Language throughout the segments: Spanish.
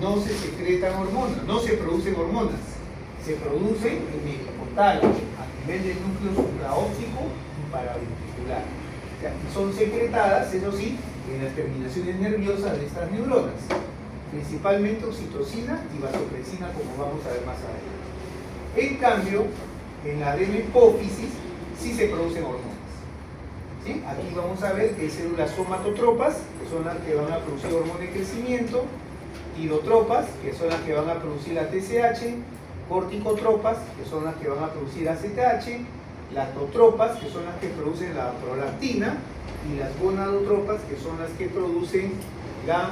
no se secretan hormonas, no se producen hormonas, se producen en el hipotálamo, a nivel del núcleo supraóptico y paraventricular. O sea, son secretadas, eso sí, en las terminaciones nerviosas de estas neuronas, principalmente oxitocina y vasopresina, como vamos a ver más adelante. En cambio, en la adenohipófisis sí se producen hormonas. ¿Sí? Aquí vamos a ver que hay células somatotropas, que son las que van a producir hormona de crecimiento, tirotropas, que son las que van a producir la TSH, corticotropas, que son las que van a producir ACTH, lactotropas, que son las que producen la prolactina, y las gonadotropas, que son las que producen la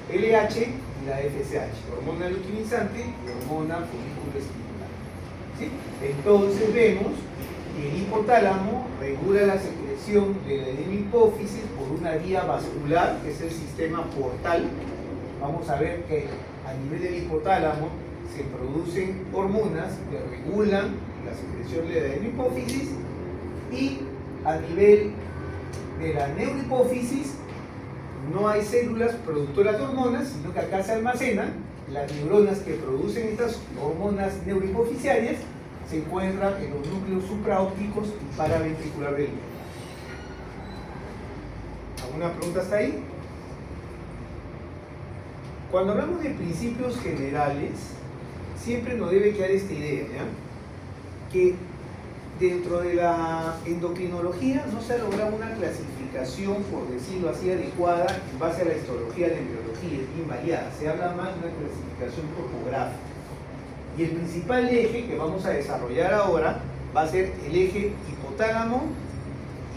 LH y la FSH, hormona luteinizante y hormona folículo estimular. ¿Sí? Entonces vemos que el hipotálamo regula la secreción de la adenohipófisis por una vía vascular, que es el sistema portal. Vamos a ver que a nivel del hipotálamo se producen hormonas que regulan la secreción de la adenohipófisis, y a nivel de la neurohipófisis no hay células productoras de hormonas, sino que acá se almacenan las neuronas que producen estas hormonas neurohipofisiarias. Se encuentran en los núcleos supraópticos y paraventricular del hipotálamo. ¿Alguna pregunta hasta ahí? Cuando hablamos de principios generales, siempre nos debe quedar esta idea, ¿ya? Que dentro de la endocrinología no se ha logrado una clasificación, por decirlo así, adecuada en base a la histología de la embriología, es bien variada. Se habla más de una clasificación topográfica. Y el principal eje que vamos a desarrollar ahora va a ser el eje hipotálamo,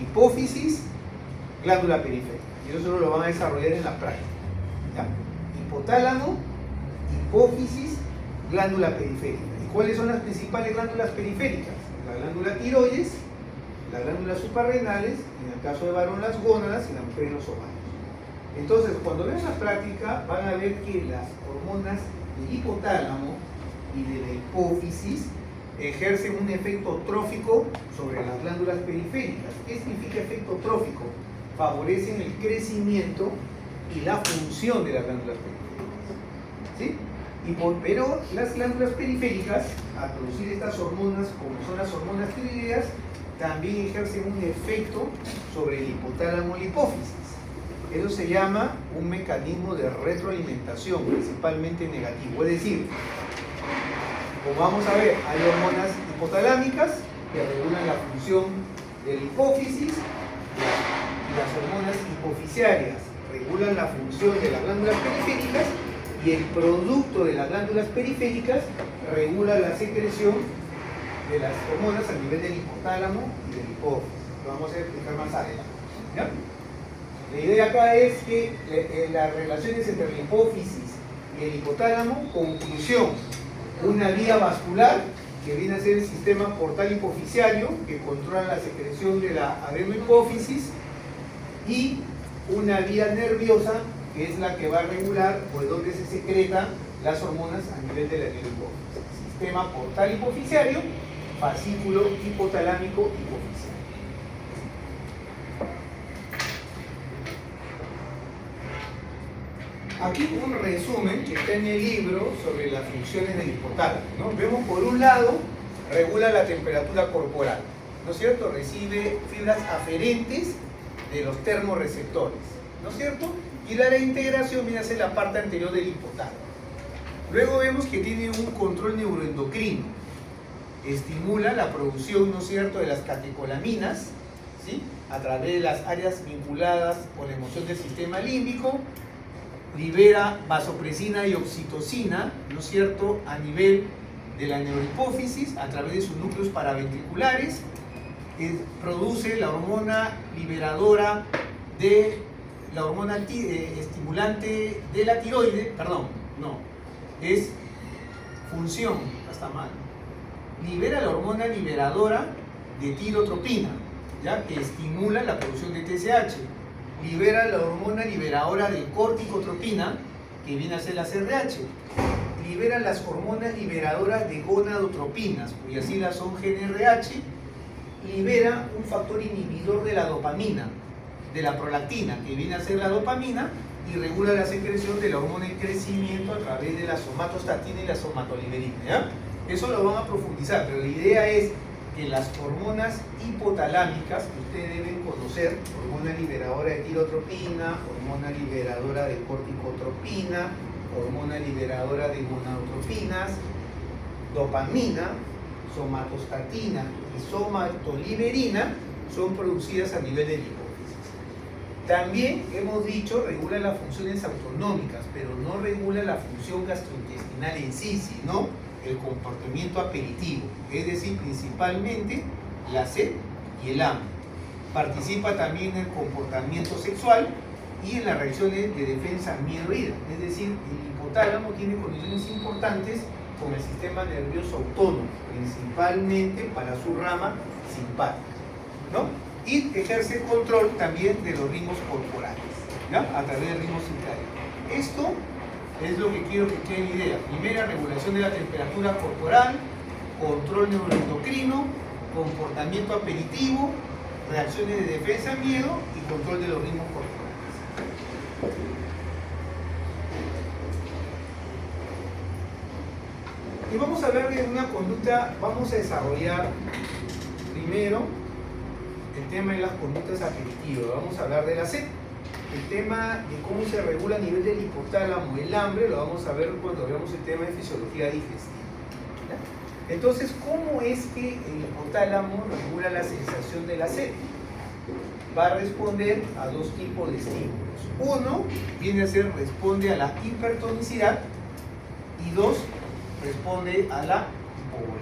hipófisis, glándula periférica. Y eso solo lo van a desarrollar en la práctica. ¿Ya? Hipotálamo, hipófisis, glándula periférica. ¿Y cuáles son las principales glándulas periféricas? La glándula tiroides, las glándulas suprarrenales, en el caso de varón las gónadas y la mujer los ovarios. Entonces, cuando vean la práctica, van a ver que las hormonas del hipotálamo y de la hipófisis ejercen un efecto trófico sobre las glándulas periféricas. ¿Qué significa efecto trófico? Favorecen el crecimiento y la función de las glándulas periféricas. ¿Sí? Pero las glándulas periféricas, al producir estas hormonas, como son las hormonas tiroideas, también ejercen un efecto sobre el hipotálamo y la hipófisis. Eso se llama un mecanismo de retroalimentación, principalmente negativo. Es decir, como vamos a ver, hay hormonas hipotalámicas que regulan la función de la hipófisis, y las hormonas hipofisiarias regulan la función de las glándulas periféricas, y el producto de las glándulas periféricas regula la secreción de las hormonas a nivel del hipotálamo y del hipófisis. Lo vamos a explicar más adelante. ¿Ya? La idea acá es que las relaciones entre la hipófisis y el hipotálamo, conclusión, una vía vascular que viene a ser el sistema portal hipofisiario que controla la secreción de la adenohipófisis, y una vía nerviosa que es la que va a regular por donde se secretan las hormonas a nivel de la adenohipófisis. Sistema portal hipofisiario, fascículo hipotalámico hipofisiario. Aquí un resumen que está en el libro sobre las funciones del hipotálamo, ¿no? Vemos por un lado, regula la temperatura corporal, ¿no es cierto? Recibe fibras aferentes de los termorreceptores, ¿no es cierto? Y la integración viene a ser la parte anterior del hipotálamo. Luego vemos que tiene un control neuroendocrino, estimula la producción, ¿no es cierto?, de las catecolaminas, ¿sí?, a través de las áreas vinculadas con la emoción del sistema límbico, libera vasopresina y oxitocina, ¿no es cierto?, a nivel de la neurohipófisis, a través de sus núcleos paraventriculares, produce la hormona liberadora de la hormona estimulante de la tiroide, es función, está mal, libera la hormona liberadora de tirotropina, ¿ya?, que estimula la producción de TSH, libera la hormona liberadora de corticotropina, que viene a ser la CRH, libera las hormonas liberadoras de gonadotropinas, cuyas siglas son GnRH, libera un factor inhibidor de la dopamina, de la prolactina, que viene a ser la dopamina, y regula la secreción de la hormona en crecimiento a través de la somatostatina y la somatoliberina, ¿ya? Eso lo van a profundizar, pero la idea es que las hormonas hipotalámicas que ustedes deben conocer, hormona liberadora de tirotropina, hormona liberadora de corticotropina, hormona liberadora de gonadotropinas, dopamina, somatostatina y somatoliberina, son producidas a nivel de la hipófisis. También hemos dicho regula las funciones autonómicas, pero no regula la función gastrointestinal en sí, sino el comportamiento apelitivo, es decir, principalmente la sed y el hambre. Participa también en el comportamiento sexual y en las reacciones de defensa miedo-ira, es decir, el hipotálamo tiene condiciones importantes con el sistema nervioso autónomo, principalmente para su rama simpática, ¿no? Y ejerce control también de los ritmos corporales, ¿ya? A través del ritmo circadiano. Esto es lo que quiero que quede idea. Primera, regulación de la temperatura corporal, control neuroendocrino, comportamiento apelitivo, reacciones de defensa, miedo y control de los ritmos corporales. Y vamos a hablar de una conducta, vamos a desarrollar primero el tema de las conductas aperitivas, vamos a hablar de la sed. El tema de cómo se regula a nivel del hipotálamo el hambre lo vamos a ver cuando veamos el tema de fisiología digestiva. ¿Ya? Entonces, ¿cómo es que el hipotálamo regula la sensación de la sed? Va a responder a dos tipos de estímulos. Uno viene a ser responde a la hipertonicidad y dos responde a la hipovolemia.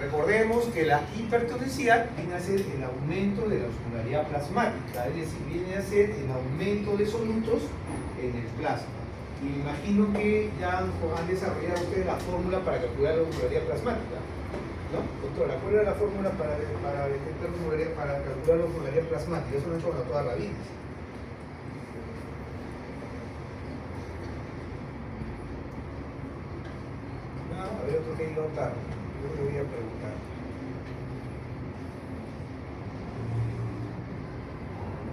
Recordemos que la hipertonicidad viene a ser el aumento de la osmolaridad plasmática, es decir, viene a ser el aumento de solutos en el plasma. Y me imagino que ya han desarrollado ustedes la fórmula para calcular la osmolaridad plasmática, ¿no? Doctora, ¿cuál era la fórmula para calcular la osmolaridad plasmática? Eso no es con la doctora Rabines. A ver, otro que diga Otaro. Yo le voy a preguntar.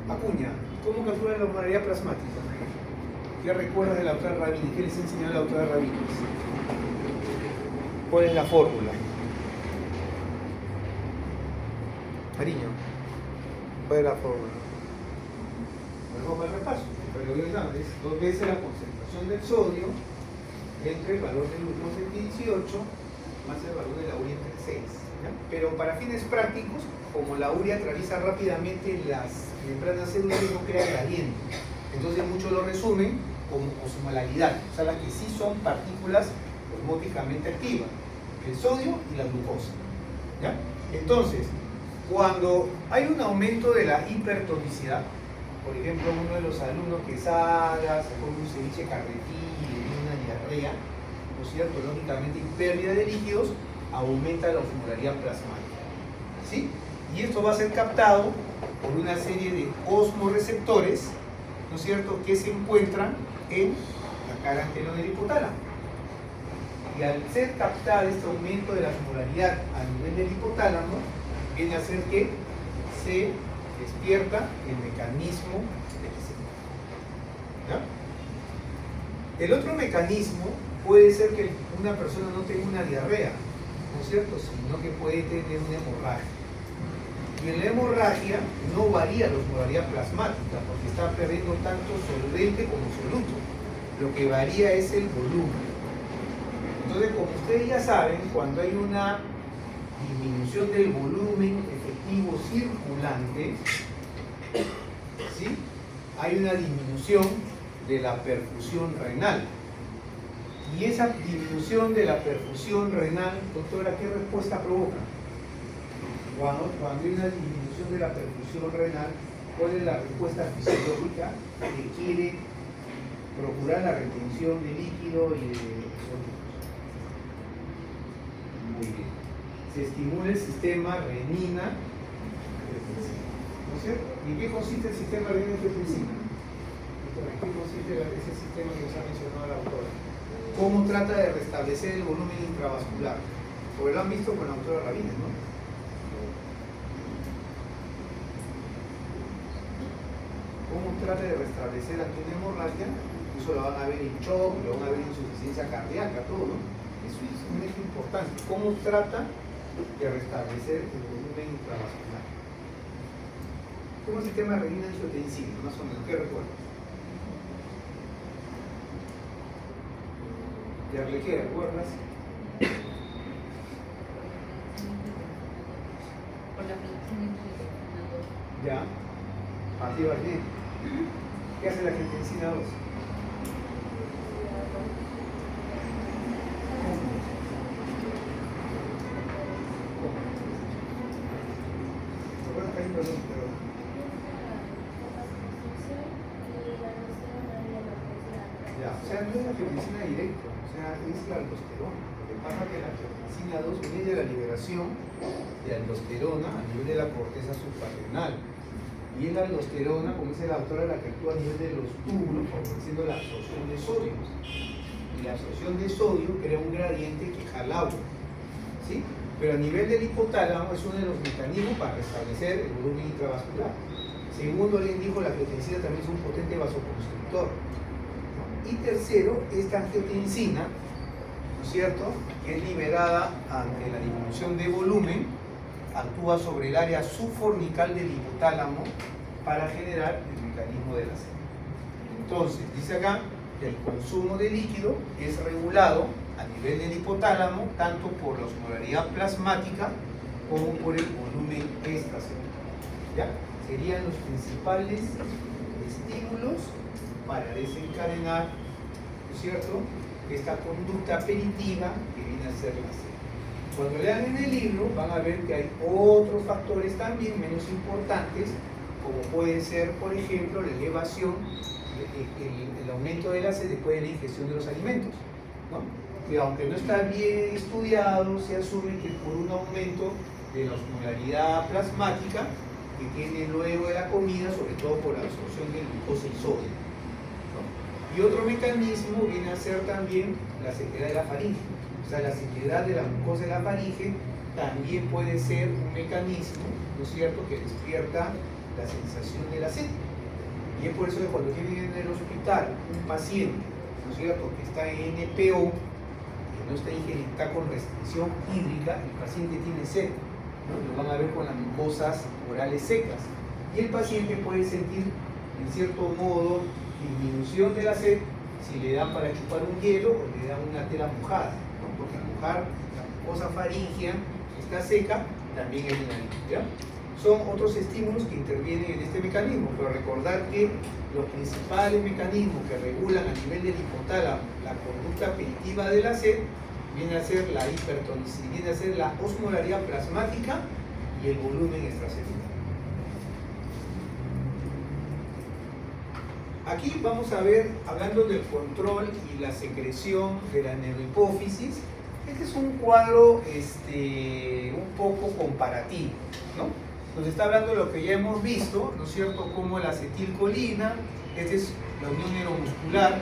Acuña, ¿cómo calcula la osmolaridad plasmática? ¿Qué recuerdas de la doctora Rabines? ¿Qué les enseñó la doctora Rabines? ¿Cuál es la fórmula? Cariño, ¿cuál es la fórmula? Vamos al repaso. Pero es 2 veces la concentración del sodio entre el valor del glucosa en 18 más el valor de la urea entre 6. ¿Ya? Pero para fines prácticos, como la urea atraviesa rápidamente las membranas celulares, no crea gradiente. Entonces muchos lo resumen como osmolaridad, o sea, las que sí son partículas osmóticamente activas, el sodio y la glucosa. ¿Ya? Entonces, cuando hay un aumento de la hipertonicidad, por ejemplo, uno de los alumnos que salga, se come un ceviche carretí y le viene una diarrea, ¿no es cierto? Lógicamente, pérdida de líquidos, aumenta la osmolaridad plasmática, ¿sí? Y esto va a ser captado por una serie de osmoreceptores, ¿no es cierto?, que se encuentran en la cara anterior del hipotálamo. Y al ser captado este aumento de la osmolaridad a nivel del hipotálamo, viene a ser que se despierta el mecanismo de la sed. ¿Ya? El otro mecanismo puede ser que una persona no tenga una diarrea, ¿no es cierto?, sino que puede tener una hemorragia. Y en la hemorragia no varía la osmolaridad plasmática porque está perdiendo tanto solvente como soluto. Lo que varía es el volumen. Entonces, como ustedes ya saben, cuando hay una disminución del volumen efectivo circulante, ¿sí?, hay una disminución de la perfusión renal. Y esa disminución de la perfusión renal, doctora, ¿qué respuesta provoca? Cuando hay una disminución de la perfusión renal, ¿cuál es la respuesta fisiológica que quiere procurar la retención de líquido y de sólidos? Muy bien. Se estimula el sistema renina, ¿no es cierto? ¿Y en qué consiste el sistema renina-angiotensina? ¿En qué consiste ese sistema que nos ha mencionado la autora? ¿Cómo trata de restablecer el volumen intravascular? Porque lo han visto con la autora Rabines, ¿no? cómo trata de restablecer ante una hemorragia. Eso lo van a ver en shock, lo van a ver en insuficiencia cardíaca, todo, ¿no? Eso es un eje importante. ¿Cómo trata de restablecer el volumen intravascular? ¿Cómo es el tema de renina-angiotensina? Más o menos, ¿qué recuerdas? ¿De Arlequera, recuerdas? Por la angiotensina 2. Ya. Activa bien. ¿Qué hace la angiotensina 2? ¿Recuerdas que hay un problema? Ya, o sea, no es la angiotensina directa, o sea, es la aldosterona. Lo que pasa es que la angiotensina 2 viene de la liberación de aldosterona a nivel de la corteza suprarrenal. Y es la aldosterona, como dice la autora, la que actúa a nivel de los túbulos, favoreciendo la absorción de sodio. Y la absorción de sodio crea un gradiente que jala agua, ¿sí? Pero a nivel del hipotálamo es uno de los mecanismos para restablecer el volumen intravascular. Segundo, alguien dijo, la angiotensina también es un potente vasoconstrictor. Y tercero, esta angiotensina, ¿no es cierto?, que es liberada ante la disminución de volumen, actúa sobre el área subfornical del hipotálamo para generar el mecanismo de la sed. Entonces, dice acá que el consumo de líquido es regulado a nivel del hipotálamo tanto por la osmolaridad plasmática como por el volumen extracelular. ¿Ya? Serían los principales estímulos para desencadenar, ¿no es cierto?, esta conducta aperitiva que viene a ser la sed. Cuando lean en el libro van a ver que hay otros factores también menos importantes, como puede ser, por ejemplo, la elevación, el aumento de la sed después de la ingestión de los alimentos, ¿no? Que aunque no está bien estudiado, se asume que por un aumento de la osmolaridad plasmática que tiene luego de la comida, sobre todo por la absorción de glucosa y sodio, ¿no? Y otro mecanismo viene a ser también la sequedad de la faringe. O sea, la sequedad de la mucosa de la faringe también puede ser un mecanismo, ¿no es cierto?, que despierta la sensación de la sed. Y es por eso que cuando tienen en el hospital un paciente, ¿no es cierto?, que está en NPO, que no está con restricción hídrica, el paciente tiene sed, ¿no? Lo van a ver con las mucosas orales secas. Y el paciente puede sentir, en cierto modo, disminución de la sed si le dan para chupar un hielo o le dan una tela mojada, ¿no? Porque al mojar la mucosa faríngea está seca, también es inhalable. Son otros estímulos que intervienen en este mecanismo, pero recordar que los principales mecanismos que regulan a nivel del hipotálamo la conducta aperitiva de la sed viene a ser la hipertonicidad, viene a ser la osmolaridad plasmática y el volumen extracelular. Aquí vamos a ver, hablando del control y la secreción de la neurohipófisis, este es un cuadro un poco comparativo, ¿no? Nos está hablando de lo que ya hemos visto, ¿no es cierto?, como la acetilcolina, esta es la unión neuromuscular,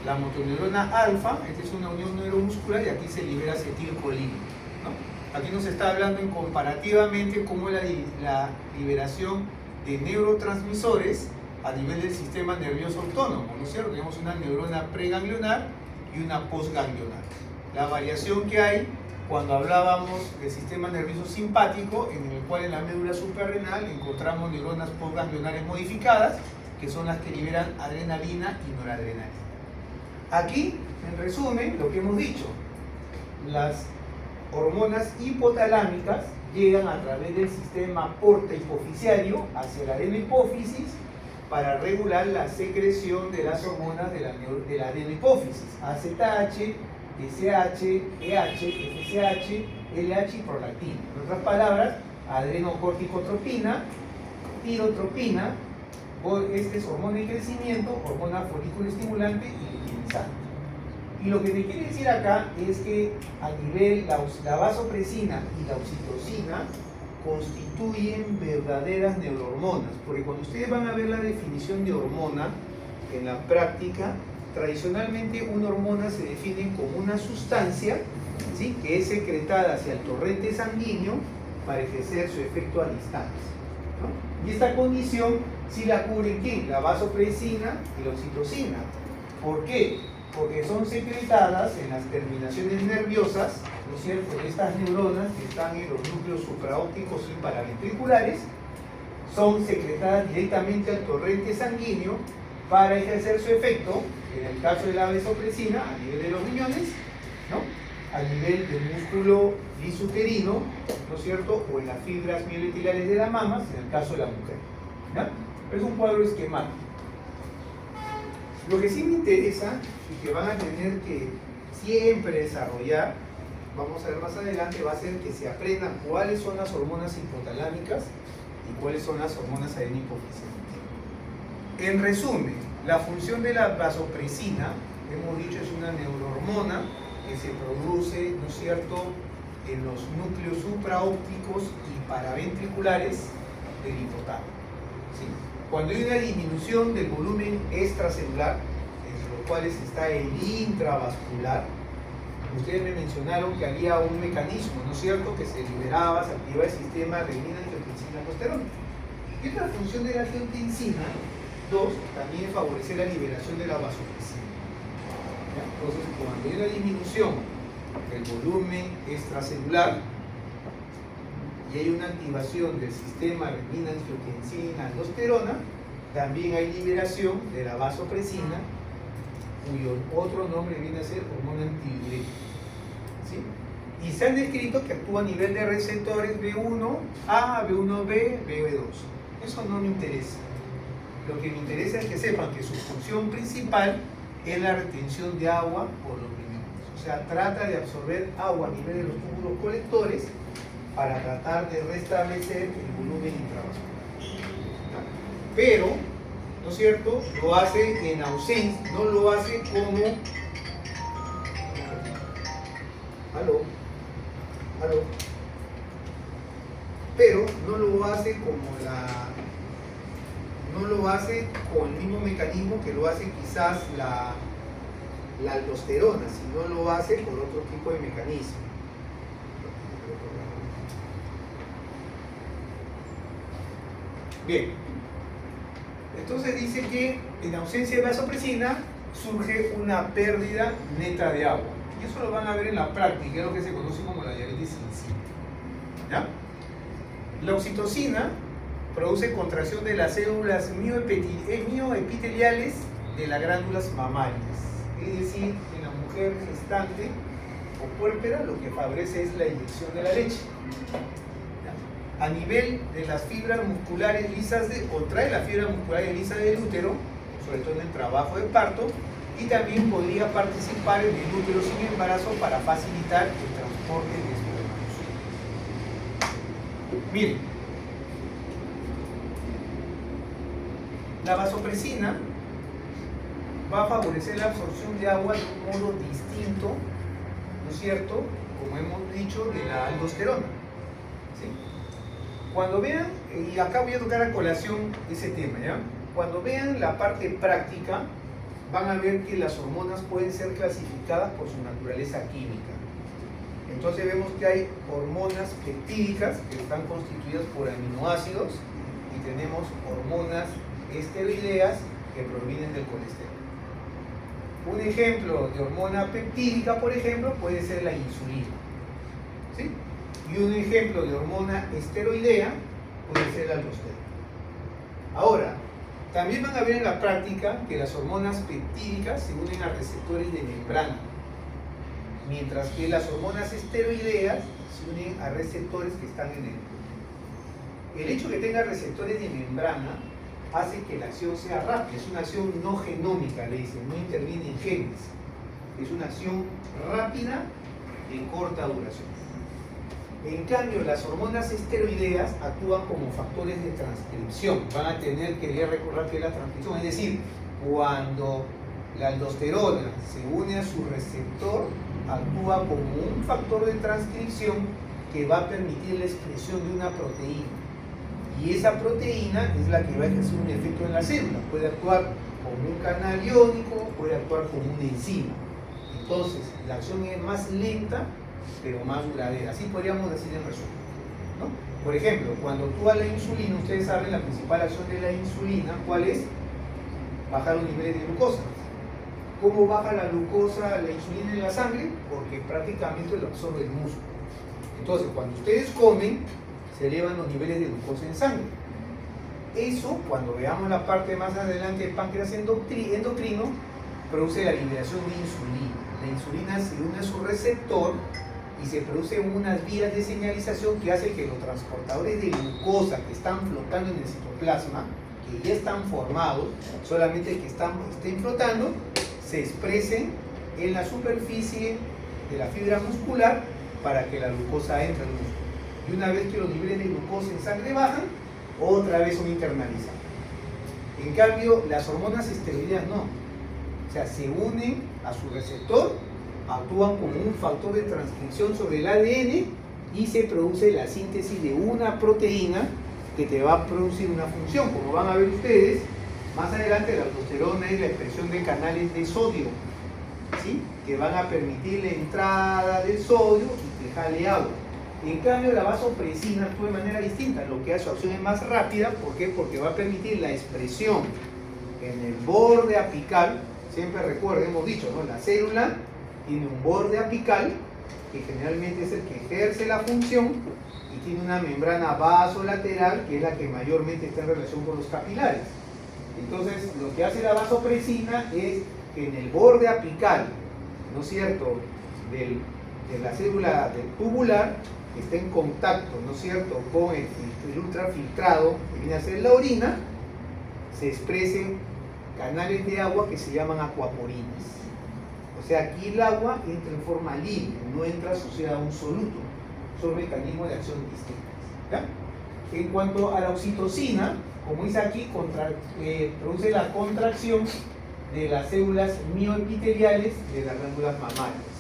la motoneurona alfa, esta es una unión neuromuscular y aquí se libera acetilcolina, ¿no? Aquí nos está hablando en comparativamente cómo la liberación de neurotransmisores a nivel del sistema nervioso autónomo, ¿no es cierto? Tenemos una neurona preganglionar y una postganglionar. La variación que hay cuando hablábamos del sistema nervioso simpático, en el cual en la médula suprarrenal encontramos neuronas postganglionares modificadas, que son las que liberan adrenalina y noradrenalina. Aquí, en resumen, lo que hemos dicho, las hormonas hipotalámicas llegan a través del sistema porta hipofisiario hacia la adenohipófisis para regular la secreción de las hormonas de la adenohipófisis, AZH, TSH, EH, FSH, LH y prolactina. En otras palabras, adrenocorticotropina, tirotropina, esta es hormona de crecimiento, hormona folículo estimulante y luteinizante. Y lo que me quiere decir acá es que a nivel la vasopresina y la oxitocina constituyen verdaderas neurohormonas, porque cuando ustedes van a ver la definición de hormona en la práctica, tradicionalmente una hormona se define como una sustancia, ¿sí?, que es secretada hacia el torrente sanguíneo para ejercer su efecto a distancia, ¿no? Y esta condición Sí la cubren ¿quién? La vasopresina y la oxitocina. ¿Por qué? Porque son secretadas en las terminaciones nerviosas, ¿no es cierto?, de estas neuronas que están en los núcleos supraópticos y paraventriculares, son secretadas directamente al torrente sanguíneo para ejercer su efecto, en el caso de la vasopresina, a nivel de los riñones, ¿no?, a nivel del músculo bisuterino, ¿no es cierto?, o en las fibras mioletiliares de la mama, en el caso de la mujer. ¿Ya? Es un cuadro esquemático. Lo que sí me interesa y que van a tener que siempre desarrollar, vamos a ver más adelante, va a ser que se aprendan cuáles son las hormonas hipotalámicas y cuáles son las hormonas adrenhipofisentes. En resumen, la función de la vasopresina, hemos dicho, es una neurohormona que se produce, ¿no es cierto?, en los núcleos supraópticos y paraventriculares del hipotálamo. ¿Sí? Cuando hay una disminución del volumen extracelular, entre los cuales está el intravascular, ustedes me mencionaron que había un mecanismo, ¿no es cierto?, que se liberaba, se activaba el sistema renina-angiotensina-aldosterona. Y otra función de la angiotensina, 2, también es favorecer la liberación de la vasopresina. ¿Ya? Entonces, cuando hay una disminución del volumen extracelular y hay una activación del sistema renina-angiotensina-aldosterona, también hay liberación de la vasopresina, cuyo otro nombre viene a ser hormona antidiurética. ¿Sí? Y se han descrito que actúa a nivel de receptores B1A, B1B, B2. Eso no me interesa. Lo que me interesa es que sepan que su función principal es la retención de agua por los riñones. O sea, trata de absorber agua a nivel de los túbulos colectores para tratar de restablecer el volumen intravascular. Pero, ¿no es cierto?, lo hace en ausencia, no lo hace como... ¿Aló? Pero no lo hace como no lo hace con el mismo mecanismo que lo hace quizás la aldosterona, sino lo hace por otro tipo de mecanismo. Bien, entonces dice que en ausencia de vasopresina surge una pérdida neta de agua. Y eso lo van a ver en la práctica, es lo que se conoce como la diabetes insípida. ¿Ya? La oxitocina produce contracción de las células mioepiteliales de las glándulas mamarias. Es decir, en la mujer gestante o puérpera lo que favorece es la inyección de la leche. A nivel de las fibras musculares lisas, contrae las fibras musculares lisas del útero, sobre todo en el trabajo de parto, y también podría participar en el útero sin embarazo para facilitar el transporte de espermatozoides. Miren, la vasopresina va a favorecer la absorción de agua de un modo distinto, ¿no es cierto?, como hemos dicho, de la aldosterona. ¿Sí? Cuando vean, y acá voy a tocar a colación ese tema, ¿ya? Cuando vean la parte práctica, van a ver que las hormonas pueden ser clasificadas por su naturaleza química. Entonces vemos que hay hormonas peptídicas que están constituidas por aminoácidos y tenemos hormonas esteroideas que provienen del colesterol. Un ejemplo de hormona peptídica, por ejemplo, puede ser la insulina. ¿Sí? Y un ejemplo de hormona esteroidea puede ser la aldosterona. Ahora, también van a ver en la práctica que las hormonas peptídicas se unen a receptores de membrana, mientras que las hormonas esteroideas se unen a receptores que están en el núcleo. El hecho de que tenga receptores de membrana hace que la acción sea rápida, es una acción no genómica, le dicen, no interviene en genes, es una acción rápida de corta duración. En cambio, las hormonas esteroideas actúan como factores de transcripción, van a tener que recordar que es la transcripción, es decir, cuando la aldosterona se une a su receptor, actúa como un factor de transcripción que va a permitir la expresión de una proteína. Y esa proteína es la que va a ejercer un efecto en la célula. Puede actuar como un canal iónico, puede actuar como una enzima. Entonces, la acción es más lenta, pero más duradera. Así podríamos decir en resumen, ¿no? Por ejemplo, cuando actúa la insulina, ustedes saben la principal acción de la insulina, ¿cuál es? Bajar los niveles de glucosa. ¿Cómo baja la glucosa, la insulina en la sangre? Porque prácticamente lo absorbe el músculo. Entonces, cuando ustedes comen, se elevan los niveles de glucosa en sangre. Eso, cuando veamos la parte más adelante del páncreas endocrino, produce la liberación de insulina. La insulina se une a su receptor y se producen unas vías de señalización que hacen que los transportadores de glucosa que están flotando en el citoplasma, que ya están formados, solamente que estén flotando, se expresen en la superficie de la fibra muscular para que la glucosa entre al músculo. Y una vez que los niveles de glucosa en sangre bajan, otra vez son internalizados. En cambio, las hormonas esteroideas no. O sea, se unen a su receptor, actúan como un factor de transcripción sobre el ADN y se produce la síntesis de una proteína que te va a producir una función. Como van a ver ustedes, más adelante la aldosterona es la expresión de canales de sodio, ¿sí? Que van a permitir la entrada del sodio y que jale agua. En cambio, la vasopresina actúa de manera distinta, lo que hace su acción es más rápida. ¿Por qué? Porque va a permitir la expresión en el borde apical. Siempre recuerden, hemos dicho, ¿no? La célula tiene un borde apical, que generalmente es el que ejerce la función, y tiene una membrana vasolateral, que es la que mayormente está en relación con los capilares. Entonces, lo que hace la vasopresina es que en el borde apical, ¿no es cierto?, de la célula del tubular, está en contacto, ¿no es cierto?, con el ultrafiltrado que viene a ser la orina, se expresen canales de agua que se llaman acuaporinas. O sea, aquí el agua entra en forma libre, no entra asociada a un soluto. Son mecanismos de acción distintos, ¿ya? En cuanto a la oxitocina, como dice aquí, produce la contracción de las células mioepiteliales de las glándulas mamarias.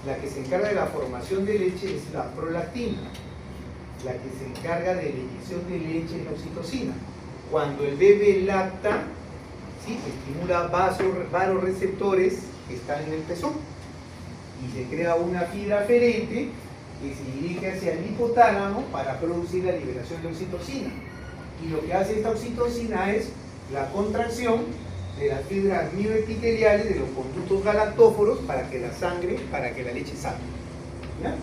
La que se encarga de la formación de leche es la prolactina. La que se encarga de la inyección de leche es la oxitocina. Cuando el bebé lacta, ¿sí?, estimula vasoreceptores que están en el pezón y se crea una fibra aferente que se dirige hacia el hipotálamo para producir la liberación de oxitocina. Y lo que hace esta oxitocina es la contracción de las fibras mioepiteliales de los conductos galactóforos para que la leche salga, ¿ya?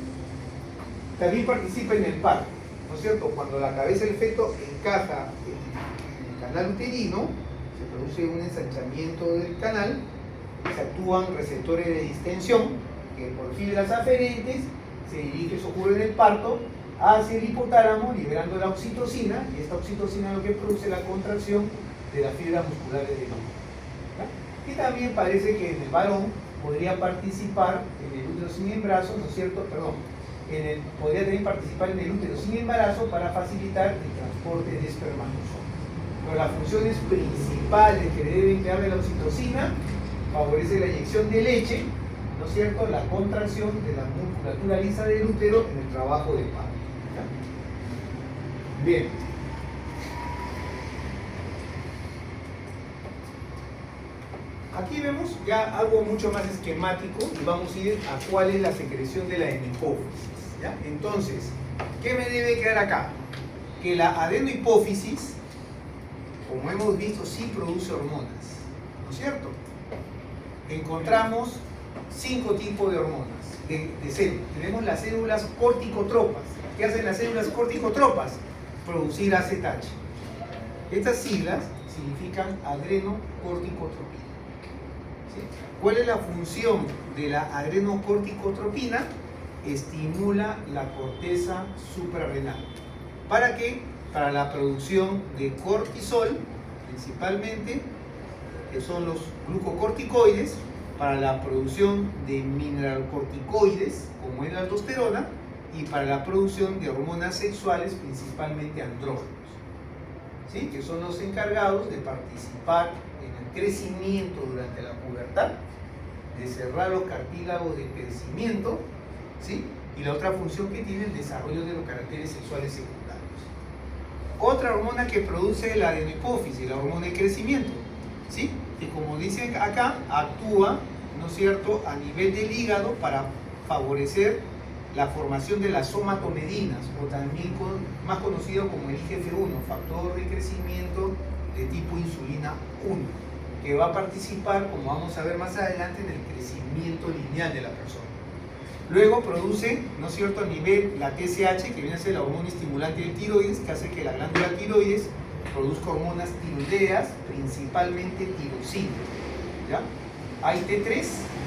También participa en el parto, ¿no es cierto? Cuando la cabeza del feto encaja en el canal uterino, se produce un ensanchamiento del canal, se actúan receptores de distensión que por fibras aferentes se dirige, eso ocurre en el parto, hacia el hipotálamo liberando la oxitocina, y esta oxitocina es lo que produce la contracción de las fibras musculares del hombre. Y también parece que en el varón podría participar en el útero sin embarazo, ¿no es cierto? Perdón, podría también participar en el útero sin embarazo para facilitar el transporte de espermatozoides. Pero las funciones principales que deben quedar de la oxitocina favorece la inyección de leche, ¿no es cierto?, la contracción de la musculatura lisa del útero en el trabajo de parto. Bien. Aquí vemos ya algo mucho más esquemático y vamos a ir a cuál es la secreción de la adenohipófisis, ¿ya? Entonces, ¿qué me debe quedar acá? Que la adenohipófisis, como hemos visto, sí produce hormonas, ¿no es cierto? Encontramos 5 tipos de hormonas, de células. Tenemos las células corticotropas. ¿Qué hacen las células corticotropas? Producir AZH. Estas siglas significan adrenocorticotropina. ¿Sí? ¿Cuál es la función de la adrenocorticotropina? Estimula la corteza suprarrenal. ¿Para qué? Para la producción de cortisol, principalmente, que son los glucocorticoides, para la producción de mineralocorticoides, como es la aldosterona, y para la producción de hormonas sexuales, principalmente andrógenos, ¿sí?, que son los encargados de participar en el crecimiento durante la pubertad, de cerrar los cartílagos de crecimiento, ¿sí?, y la otra función que tiene el desarrollo de los caracteres sexuales secundarios. Otra hormona que produce la adenohipófisis, la hormona de crecimiento, ¿sí?, que como dicen acá, actúa, ¿no es cierto?, a nivel del hígado para favorecer la formación de las somatomedinas, o también más conocido como el IGF-1, factor de crecimiento de tipo insulina 1, que va a participar, como vamos a ver más adelante, en el crecimiento lineal de la persona. Luego produce, ¿no es cierto?, a nivel la TSH, que viene a ser la hormona estimulante del tiroides, que hace que la glándula tiroides produzca hormonas tiroideas, principalmente tiroxina. ¿Ya? Hay T3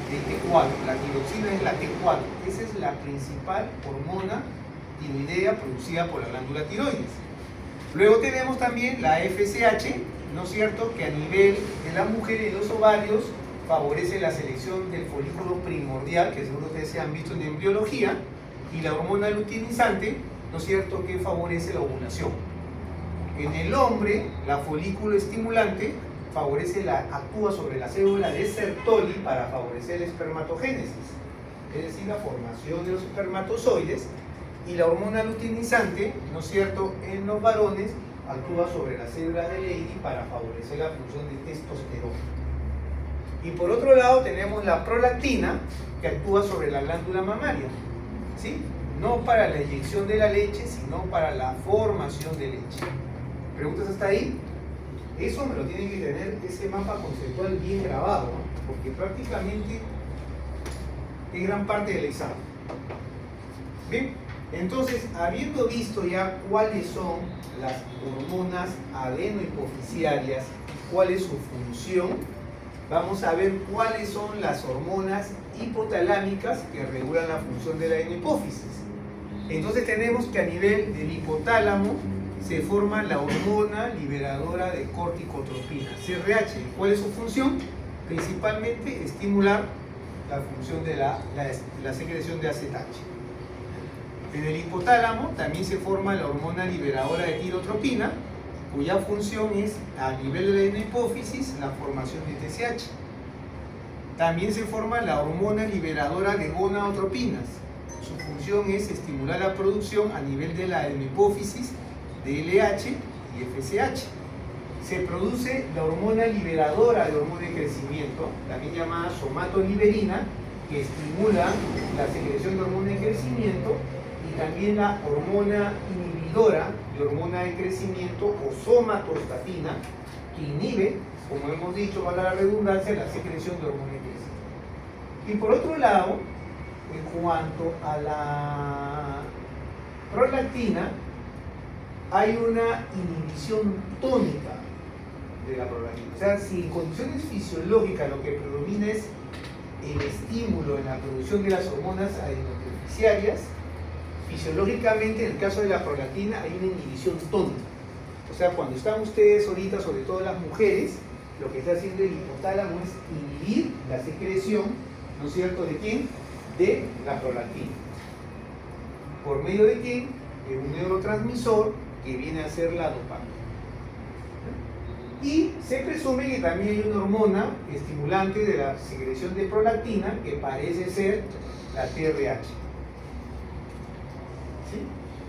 y T4, la tiroxina es la T4, esa es la principal hormona tiroidea producida por la glándula tiroides. Luego tenemos también la FSH, ¿no es cierto?, que a nivel de la mujer y de los ovarios favorece la selección del folículo primordial, que seguro ustedes se han visto en embriología, y la hormona luteinizante, ¿no es cierto?, que favorece la ovulación. En el hombre, la folículo estimulante actúa sobre la célula de Sertoli para favorecer la espermatogénesis, es decir, la formación de los espermatozoides, y la hormona luteinizante, ¿no es cierto?, en los varones actúa sobre las células de Leydig para favorecer la función de testosterona. Y por otro lado tenemos la prolactina, que actúa sobre la glándula mamaria, ¿sí? No para la eyección de la leche, sino para la formación de leche. ¿Preguntas hasta ahí? Eso me lo tienen que tener, ese mapa conceptual bien grabado, ¿no? Porque prácticamente es gran parte del examen. Bien, entonces, habiendo visto ya cuáles son las hormonas adenohipofisiarias, cuál es su función, vamos a ver cuáles son las hormonas hipotalámicas que regulan la función de la adenohipófisis. Entonces tenemos que a nivel del hipotálamo se forma la hormona liberadora de corticotropina, CRH. ¿Cuál es su función? Principalmente estimular la función de la secreción de ACTH. En el hipotálamo también se forma la hormona liberadora de tirotropina, cuya función es, a nivel de la hipófisis, la formación de TSH. También se forma la hormona liberadora de gonadotropinas. Su función es estimular la producción a nivel de la hipófisis de LH y FSH. Se produce la hormona liberadora de hormona de crecimiento, también llamada somatoliberina, que estimula la secreción de hormona de crecimiento, y también la hormona inhibidora de hormona de crecimiento o somatostatina, que inhibe, como hemos dicho, para la redundancia, la secreción de hormona de crecimiento. Y por otro lado, en cuanto a la prolactina, hay una inhibición tónica de la prolactina. O sea, si en condiciones fisiológicas lo que predomina es el estímulo en la producción de las hormonas adenohipofisiarias, fisiológicamente, en el caso de la prolactina, hay una inhibición tónica. O sea, cuando están ustedes ahorita, sobre todo las mujeres, lo que está haciendo el hipotálamo es inhibir la secreción, ¿no es cierto?, ¿de quién? De la prolactina. ¿Por medio de quién? De un neurotransmisor que viene a ser la dopamina. Y se presume que también hay una hormona estimulante de la secreción de prolactina que parece ser la TRH. ¿Sí?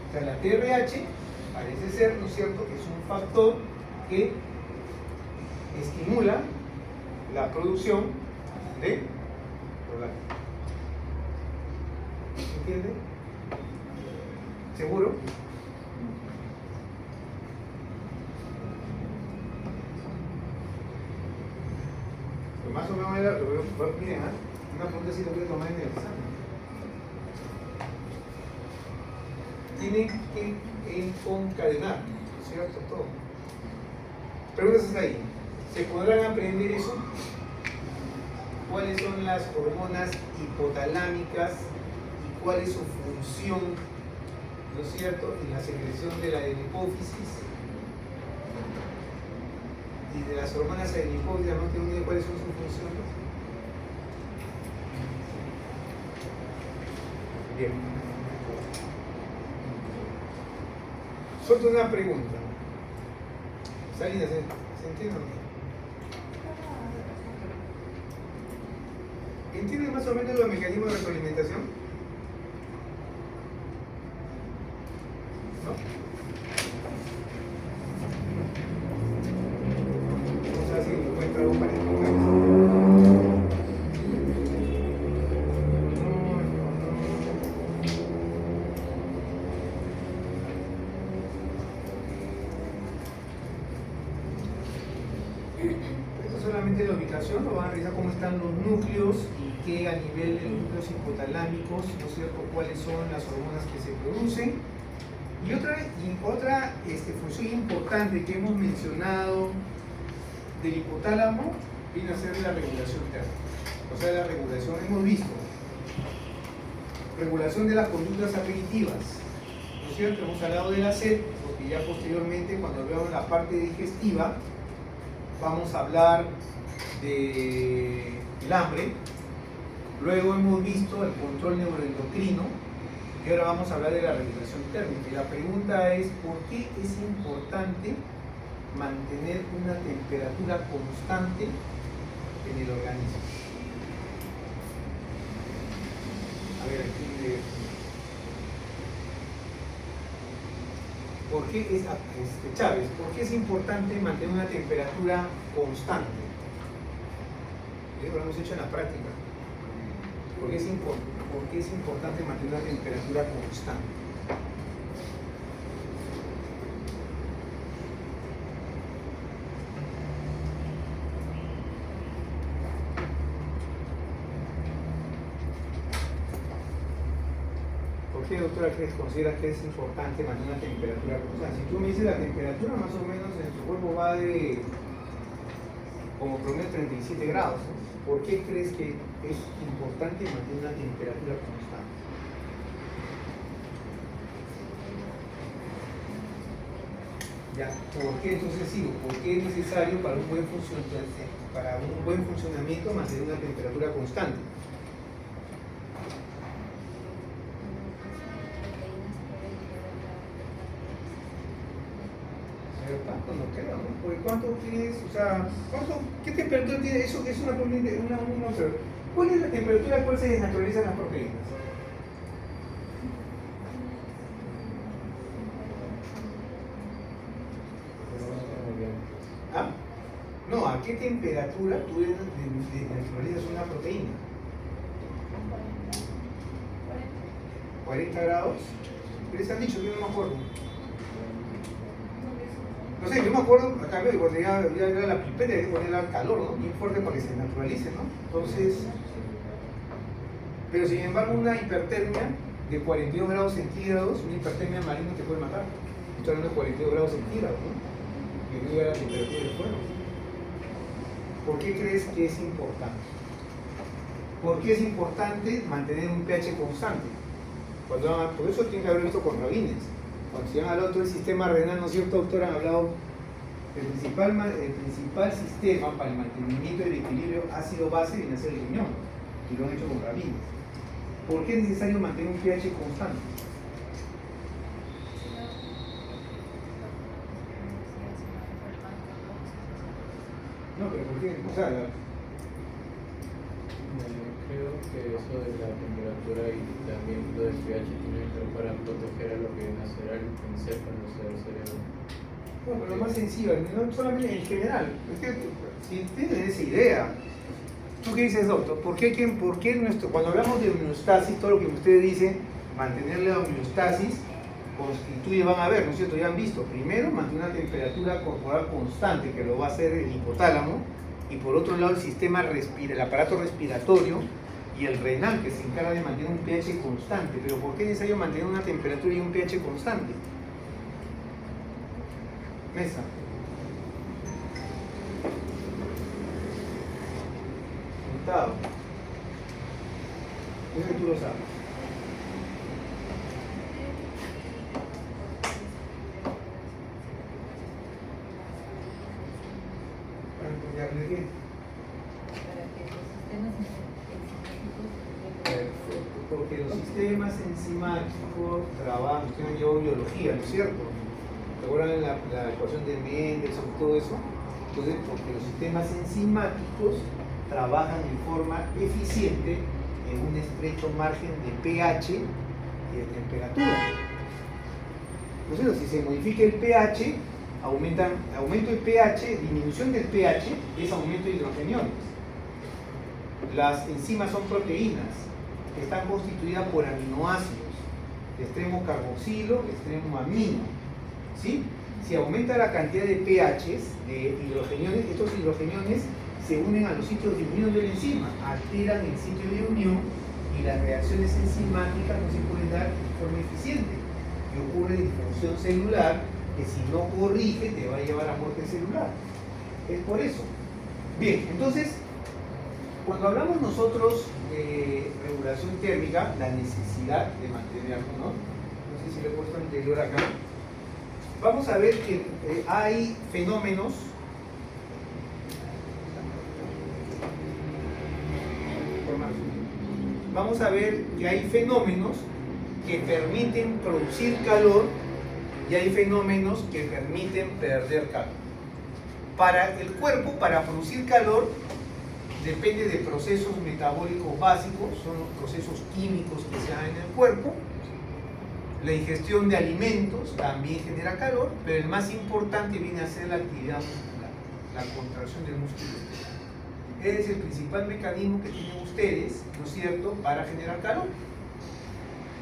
O sea, la TRH parece ser, ¿no es cierto?, que es un factor que estimula la producción de prolactina. ¿Entiende? ¿Seguro? Pues más o menos era, miren, una pregunta si lo voy a tomar en el examen. Tienen que concadenar, ¿cierto? Todo. Preguntas hasta ahí. ¿Se podrán aprender eso? ¿Cuáles son las hormonas hipotalámicas y cuál es su función, ¿no es cierto?, en la secreción de la adenohipófisis? Y de las hormonas adenohipófisis, ¿no tengo idea cuáles son sus funciones? Bien. Suelto una pregunta. Salida, ¿se entiende o no? ¿Entienden más o menos los mecanismos de retroalimentación? ¿No? Vamos a ver si encuentro algo para explicar. solamente la ubicación, lo van a revisar cómo están los núcleos y qué a nivel de los núcleos hipotalámicos, ¿no es cierto?, cuáles son las hormonas que se producen. Y otra función importante que hemos mencionado del hipotálamo viene a ser la regulación térmica. O sea, la regulación, hemos visto, regulación de las conductas aperitivas, ¿no es cierto? Hemos hablado de la sed, porque ya posteriormente, cuando veamos la parte digestiva, vamos a hablar del hambre. Luego hemos visto el control neuroendocrino y ahora vamos a hablar de la regulación térmica. Y la pregunta es, ¿por qué es importante mantener una temperatura constante en el organismo? A ver, aquí ¿por qué es, Chávez, por qué es importante mantener una temperatura constante? Lo hemos hecho en la práctica. ¿Por qué es importante mantener una temperatura constante? ¿Por qué, doctora, considera que es importante mantener una temperatura constante? Si tú me dices la temperatura, más o menos en tu cuerpo va de como promedio 37 grados, ¿no? ¿Por qué crees que es importante mantener una temperatura constante? Ya, ¿por qué entonces sigo? ¿Por qué es necesario para un buen funcionamiento mantener una temperatura constante? No creo, ¿no? Porque ¿cuánto tienes? O sea, ¿qué temperatura tiene? Eso es una proteína. ¿Cuál es la temperatura a cual se desnaturalizan las proteínas? ¿Ah? No, ¿a qué temperatura tú desnaturalizas una proteína? 40 grados. ¿Qué les han dicho? Yo no me acuerdo. No sé, yo me acuerdo, acá veo, cuando ya era la pipeta, hay que ponerla al calor, ¿no? Bien fuerte para que se naturalice, ¿no? Entonces, pero sin embargo, una hipertermia de 42 grados centígrados, una hipertermia marina te puede matar. Estoy hablando de 42 grados centígrados, ¿no? Que no llega a la temperatura del fuego. ¿Por qué crees que es importante? ¿Por qué es importante mantener un pH constante? Por eso tienen que haber visto con Rabines. Cuando se han hablado todo el sistema renal, ¿no es cierto, doctor? Han hablado el principal sistema para el mantenimiento del equilibrio ácido-base viene a ser el riñón, y lo han hecho con Rabines. ¿Por qué es necesario mantener un pH constante? No, pero ¿por qué? O sea, creo que eso de la temperatura y también lo del pH tiene que ver para proteger a lo que viene a ser el encéfalo, o sea, el cerebro. bueno, pero lo más sencillo, no solamente en general. Es que si tienen esa idea, ¿tú qué dices, doctor? ¿Por qué cuando hablamos de homeostasis, todo lo que usted dice, mantener la homeostasis, constituye, van a ver, ¿no es cierto? Ya han visto, primero, mantener una temperatura corporal constante, que lo va a hacer el hipotálamo, y por otro lado el aparato respiratorio y el renal, que se encarga de mantener un pH constante. Pero ¿por qué es necesario mantener una temperatura y un pH constante? Mesa. Gustavo. Eso tú lo sabes. ¿De qué? Porque los sistemas enzimáticos trabajan, usted llevó biología, ¿no es cierto? ¿Recuerdan la ecuación de Mendelssohn y todo eso? Entonces, porque los sistemas enzimáticos trabajan de forma eficiente en un estrecho margen de pH y de temperatura. Entonces, si se modifica el pH, aumento del pH, disminución del pH es aumento de hidrogeniones. Las enzimas son proteínas que están constituidas por aminoácidos, de extremo carboxilo, de extremo amino. ¿Sí? Si aumenta la cantidad de pHs, de hidrogeniones, estos hidrogeniones se unen a los sitios de unión de la enzima, alteran el sitio de unión y las reacciones enzimáticas no se pueden dar de forma eficiente. Y ocurre disfunción celular que si no corrige te va a llevar a muerte celular. Es por eso. Bien, entonces, cuando hablamos nosotros de regulación térmica, la necesidad de mantenerlo, ¿no? No sé si le he puesto anterior acá. Vamos a ver que hay fenómenos vamos a ver que hay fenómenos que permiten producir calor y hay fenómenos que permiten perder calor. Para el cuerpo, para producir calor, depende de procesos metabólicos básicos, son los procesos químicos que se dan en el cuerpo. La ingestión de alimentos también genera calor, pero el más importante viene a ser la actividad muscular, la contracción del músculo. Ese es el principal mecanismo que tienen ustedes, ¿no es cierto?, para generar calor.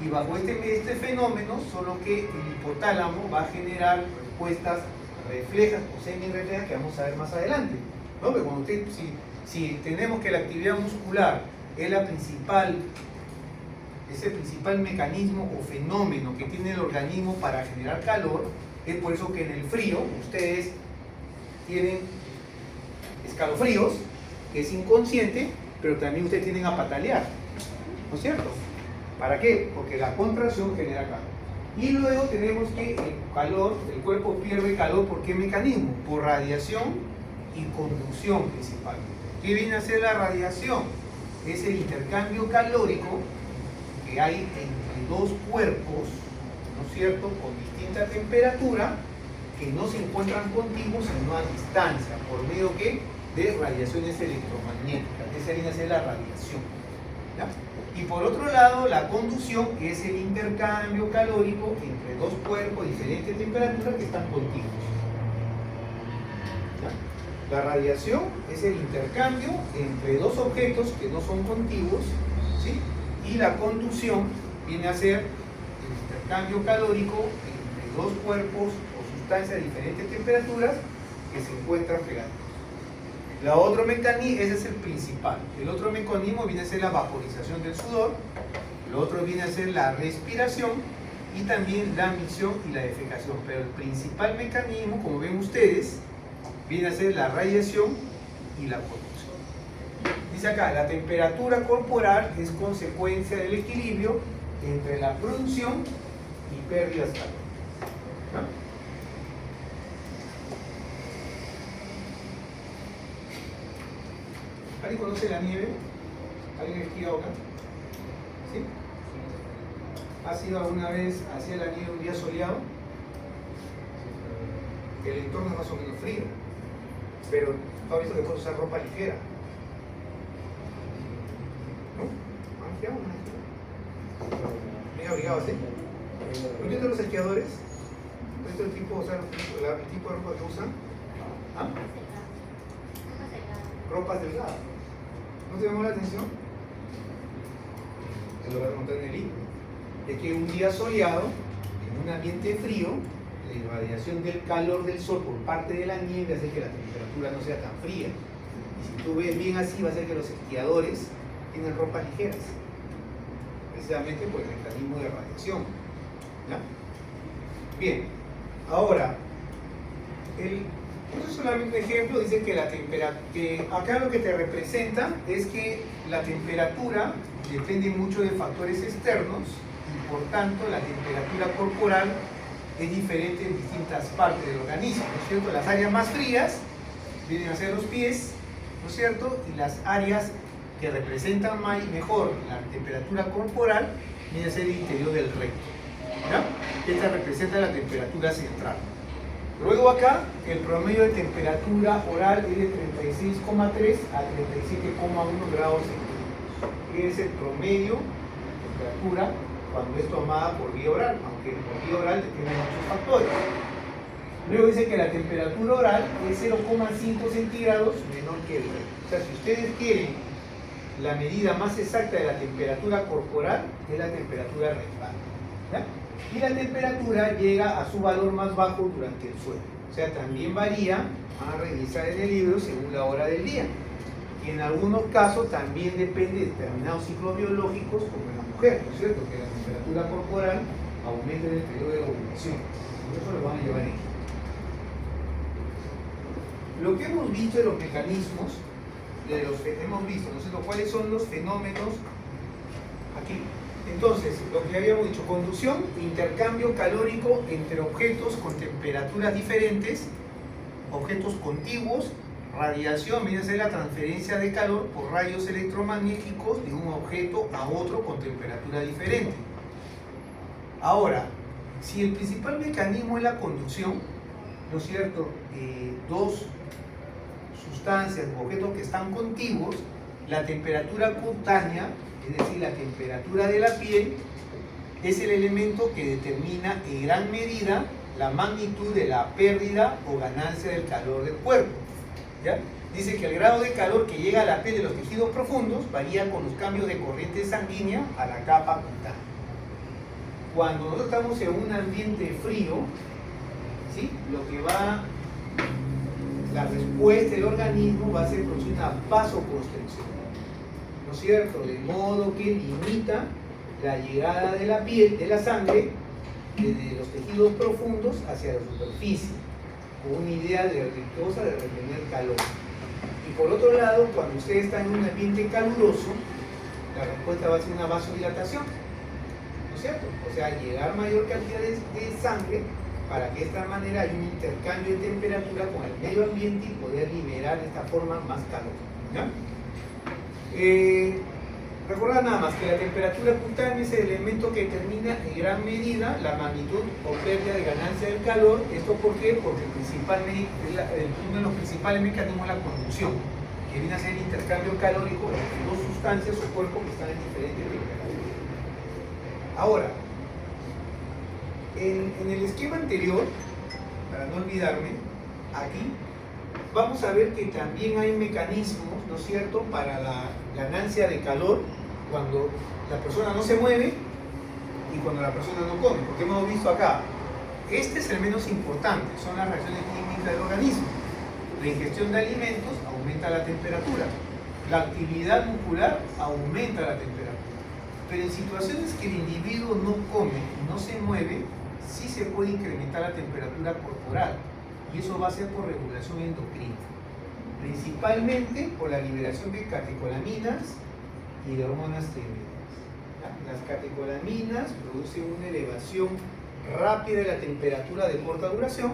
Y bajo este fenómeno, solo que el hipotálamo va a generar respuestas reflejas o semirreflejas que vamos a ver más adelante, ¿no? Pero cuando usted, si tenemos que la actividad muscular es el principal mecanismo o fenómeno que tiene el organismo para generar calor, es por eso que en el frío ustedes tienen escalofríos, que es inconsciente, pero también ustedes tienden a patalear, ¿no es cierto? ¿Para qué? Porque la contracción genera calor. Y luego tenemos que el cuerpo pierde calor, ¿por qué mecanismo? Por radiación y conducción principalmente. ¿Qué viene a ser la radiación? Es el intercambio calórico que hay entre dos cuerpos, ¿no es cierto?, con distinta temperatura, que no se encuentran contiguos sino a distancia, por medio de radiaciones electromagnéticas. Esa viene a ser la radiación, ¿ya? Y por otro lado, la conducción es el intercambio calórico entre dos cuerpos de diferentes temperaturas que están contiguos, ¿ya? La radiación es el intercambio entre dos objetos que no son contiguos, ¿sí? Y la conducción viene a ser el intercambio calórico entre dos cuerpos o sustancias de diferentes temperaturas que se encuentran pegados. La otro mecanismo, ese es el principal. El otro mecanismo viene a ser la vaporización del sudor, el otro viene a ser la respiración y también la micción y la defecación. Pero el principal mecanismo, como ven ustedes, viene a ser la radiación y la conducción. Dice acá, la temperatura corporal es consecuencia del equilibrio entre la producción y pérdidas calóricas, ¿no? ¿Alguien conoce la nieve? ¿Alguien ha esquiado acá? ¿Sí? ¿Has ido alguna vez hacia la nieve un día soleado? El entorno es más o menos frío, pero tú has visto que puedes usar ropa ligera. ¿No? ¿Han esquiado o no han esquiado? ¿Bien abrigados, sí? ¿No entiendes los esquiadores? ¿No entiendes el tipo de ropa que usan? ¿Ah? Ropas delgadas. ¿No te llamó la atención? Te lo voy a contar en el libro. Es que un día soleado, en un ambiente frío, la irradiación del calor del sol por parte de la nieve hace que la temperatura no sea tan fría. Y si tú ves bien así, va a ser que los esquiadores tienen ropas ligeras, precisamente por el mecanismo de radiación, ¿ya? Bien, ahora, esto es solamente un ejemplo. Dice que acá lo que te representa es que la temperatura depende mucho de factores externos y por tanto la temperatura corporal es diferente en distintas partes del organismo, ¿no es cierto? Las áreas más frías vienen a ser los pies, ¿no es cierto? Y las áreas que representan mejor la temperatura corporal vienen a ser el interior del recto, ¿ya? Esta representa la temperatura central. Luego acá, el promedio de temperatura oral es de 36,3 a 37,1 grados centígrados. Que es el promedio de temperatura cuando es tomada por vía oral, aunque por vía oral depende de muchos factores. Luego dice que la temperatura oral es 0,5 centígrados menor que el recto. O sea, si ustedes quieren la medida más exacta de la temperatura corporal, es la temperatura rectal, ¿ya? Y la temperatura llega a su valor más bajo durante el sueño. O sea, también varía, van a revisar en el libro según la hora del día. Y en algunos casos también depende de determinados ciclos biológicos, como en la mujer, ¿no es cierto? Que la temperatura corporal aumenta en el periodo de ovulación. Por eso lo van a llevar ahí. Lo que hemos visto de los mecanismos, hemos visto, ¿no es cierto? ¿Cuáles son los fenómenos aquí? Entonces, lo que habíamos dicho, conducción, intercambio calórico entre objetos con temperaturas diferentes, objetos contiguos, radiación, viene a ser la transferencia de calor por rayos electromagnéticos de un objeto a otro con temperatura diferente. Ahora, si el principal mecanismo es la conducción, ¿no es cierto? Dos sustancias o objetos que están contiguos, la temperatura cutánea, es decir, la temperatura de la piel, es el elemento que determina en gran medida la magnitud de la pérdida o ganancia del calor del cuerpo. ¿Ya? Dice que el grado de calor que llega a la piel de los tejidos profundos varía con los cambios de corriente sanguínea a la capa cutánea. Cuando nosotros estamos en un ambiente frío, ¿sí? La respuesta del organismo va a ser producir una vasoconstricción, ¿no es cierto? De modo que limita la llegada de la piel, de la sangre, desde los tejidos profundos hacia la superficie, con una idea exitosa de retener calor. Y por otro lado, cuando usted está en un ambiente caluroso, la respuesta va a ser una vasodilatación, ¿no es cierto? O sea, llegar mayor cantidad de sangre para que de esta manera haya un intercambio de temperatura con el medio ambiente y poder liberar de esta forma más calor. ¿Ya? Recordad nada más que la temperatura cutánea es el elemento que determina en gran medida la magnitud o pérdida de ganancia del calor. ¿Esto por qué? Porque uno de los principales mecanismos es la conducción, que viene a ser el intercambio calórico entre dos sustancias o cuerpos que están en diferentes temperaturas. Ahora, en el esquema anterior, para no olvidarme, aquí vamos a ver que también hay mecanismos, ¿no es cierto?, para la ganancia de calor cuando la persona no se mueve y cuando la persona no come, porque hemos visto acá, este es el menos importante, son las reacciones químicas del organismo. La ingestión de alimentos aumenta la temperatura, la actividad muscular aumenta la temperatura, pero en situaciones que el individuo no come y no se mueve, sí se puede incrementar la temperatura corporal, y eso va a ser por regulación endocrina, principalmente por la liberación de catecolaminas y de hormonas tiroideas. Las catecolaminas producen una elevación rápida de la temperatura de corta duración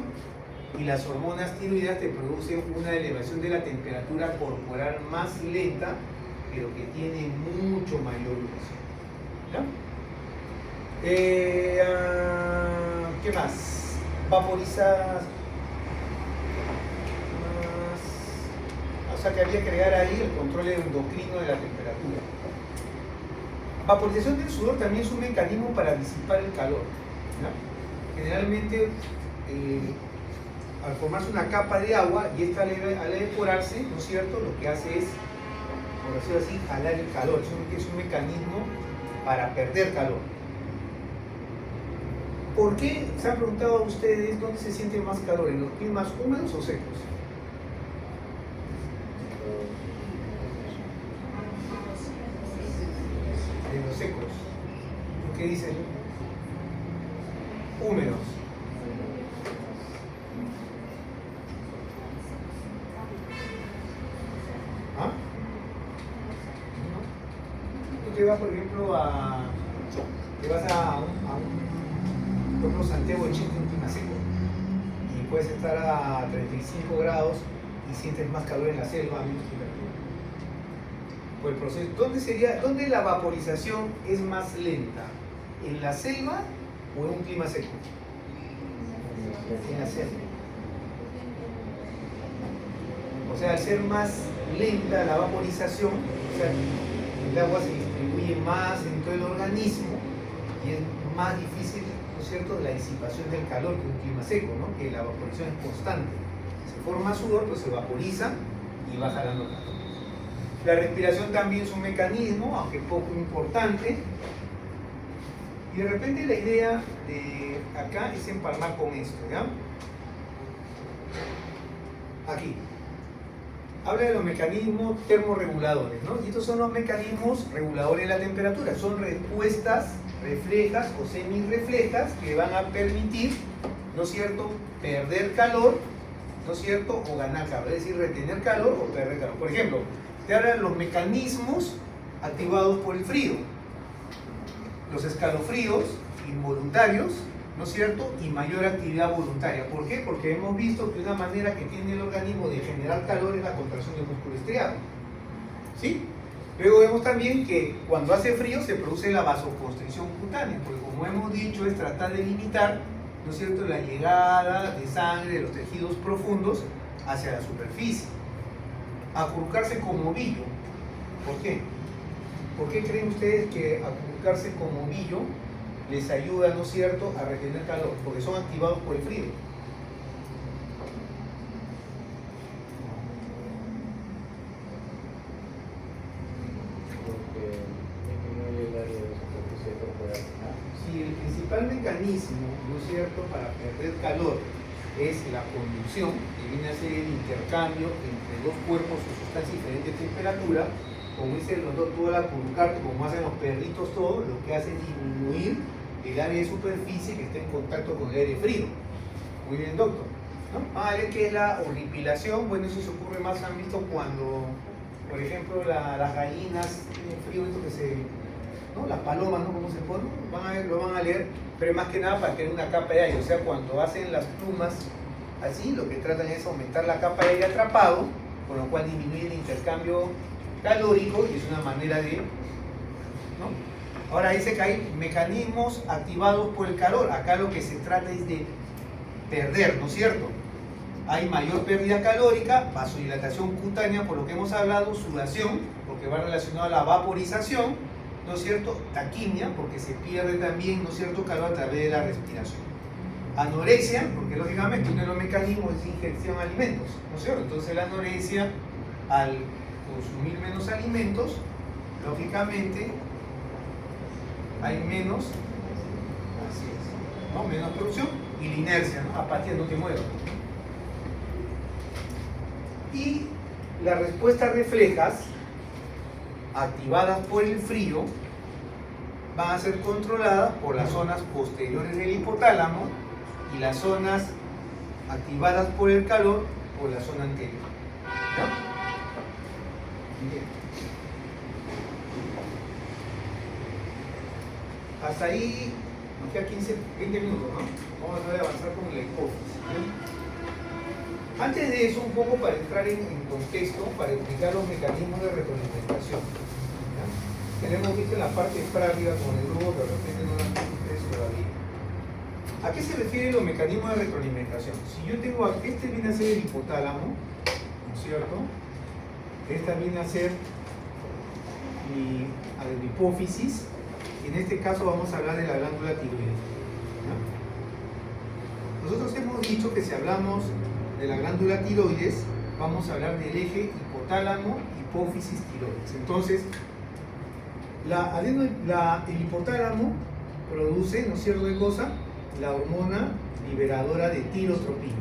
y las hormonas tiroideas te producen una elevación de la temperatura corporal más lenta, pero que tiene mucho mayor duración. ¿Qué más? Vaporizas. O sea que había que agregar ahí el control endocrino de la temperatura. Vaporización del sudor también es un mecanismo para disipar el calor, ¿no? Generalmente, al formarse una capa de agua y esta al evaporarse, ¿no es cierto?, lo que hace es, por decirlo así, jalar el calor. Es un mecanismo para perder calor. ¿Por qué se han preguntado a ustedes dónde se siente más calor? ¿En los climas húmedos o secos? En los secos. ¿Qué dicen? Húmedos. ¿Ah? Tú te vas, por ejemplo, te vas a un por ejemplo, Santiago de Chile, un clima seco, y puedes estar a 35 grados y sientes más calor en la selva a menos temperatura. Pues el proceso, ¿dónde la vaporización es más lenta? ¿En la selva o en un clima seco? En la selva. O sea, al ser más lenta la vaporización, o sea, el agua se distribuye más en todo el organismo y es más difícil, ¿no es cierto?, la disipación del calor que un clima seco, ¿no?, que la vaporización es constante. Se forma sudor, pues se vaporiza y va jalando calor. La respiración también es un mecanismo, aunque poco importante. Y de repente la idea de acá es empalmar con esto, ¿ya? Aquí. habla de los mecanismos termorreguladores, ¿no? Y estos son los mecanismos reguladores de la temperatura. Son respuestas reflejas o semirreflejas que van a permitir, ¿no es cierto?, perder calor, ¿no es cierto?, o ganar calor, es decir, retener calor o perder calor. Por ejemplo, te hablan los mecanismos activados por el frío, los escalofríos involuntarios, ¿no es cierto?, y mayor actividad voluntaria. ¿Por qué? Porque hemos visto que una manera que tiene el organismo de generar calor es la contracción del músculo estriado, ¿sí? Luego vemos también que cuando hace frío se produce la vasoconstricción cutánea, porque como hemos dicho es tratar de limitar, ¿no es cierto?, la llegada de sangre de los tejidos profundos hacia la superficie. Acurrucarse como ovillo. ¿Por qué? ¿Por qué creen ustedes que acurrucarse como ovillo les ayuda, ¿no es cierto?, a retener calor? Porque son activados por el frío. Porque disminuye el área de superficie corporal. Si el principal mecanismo, ¿no es cierto?, para perder calor es la conducción, que viene a ser el intercambio entre dos cuerpos o sustancias de diferente temperatura, como dice el doctor, tú al acurrucarte, como hacen los perritos todos, lo que hace es disminuir el área de superficie que está en contacto con el aire frío. Muy bien, doctor, ¿no? ¿Qué es la horripilación? Bueno, eso se ocurre más, han visto cuando, por ejemplo, las gallinas tienen frío, esto que se, ¿no?, las palomas, ¿no?, ¿cómo se pone? Lo van a leer, pero más que nada para tener una capa de aire. O sea, cuando hacen las plumas así, lo que tratan es aumentar la capa de aire atrapado, con lo cual disminuye el intercambio calórico y es una manera de, ¿no? Ahora dice que hay mecanismos activados por el calor. Acá lo que se trata es de perder, ¿no es cierto? Hay mayor pérdida calórica, vasodilatación cutánea, por lo que hemos hablado, sudación, porque va relacionado a la vaporización, ¿no es cierto?, taquimia, porque se pierde también, ¿no es cierto?, calor a través de la respiración. Anorexia, porque lógicamente uno de los mecanismos es ingestión de alimentos, ¿no es cierto? Entonces la anorexia, al consumir menos alimentos, lógicamente hay menos, así es, ¿no?, menos producción, y la inercia, ¿no?, apatía, no te muevas. Y las respuestas reflejas activadas por el frío van a ser controladas por las zonas posteriores del hipotálamo y las zonas activadas por el calor por la zona anterior, ¿no? Bien. Hasta ahí nos queda 20 minutos, ¿no? Vamos a tratar de avanzar con la hipófisis, ¿no? Antes de eso, un poco para entrar en contexto, para explicar los mecanismos de retroalimentación. Tenemos visto en la parte práctica con el grupo que de repente no lo han visto ustedes todavía. ¿A qué se refieren los mecanismos de retroalimentación? Si yo tengo, este viene a ser el hipotálamo, ¿no es cierto? Esta viene a ser mi hipófisis, y en este caso vamos a hablar de la glándula tiroides, ¿no? Nosotros hemos dicho que si hablamos de la glándula tiroides, vamos a hablar del eje hipotálamo, hipófisis, tiroides. Entonces, el hipotálamo produce, ¿no es cierto?, de cosa, la hormona liberadora de tirotropina,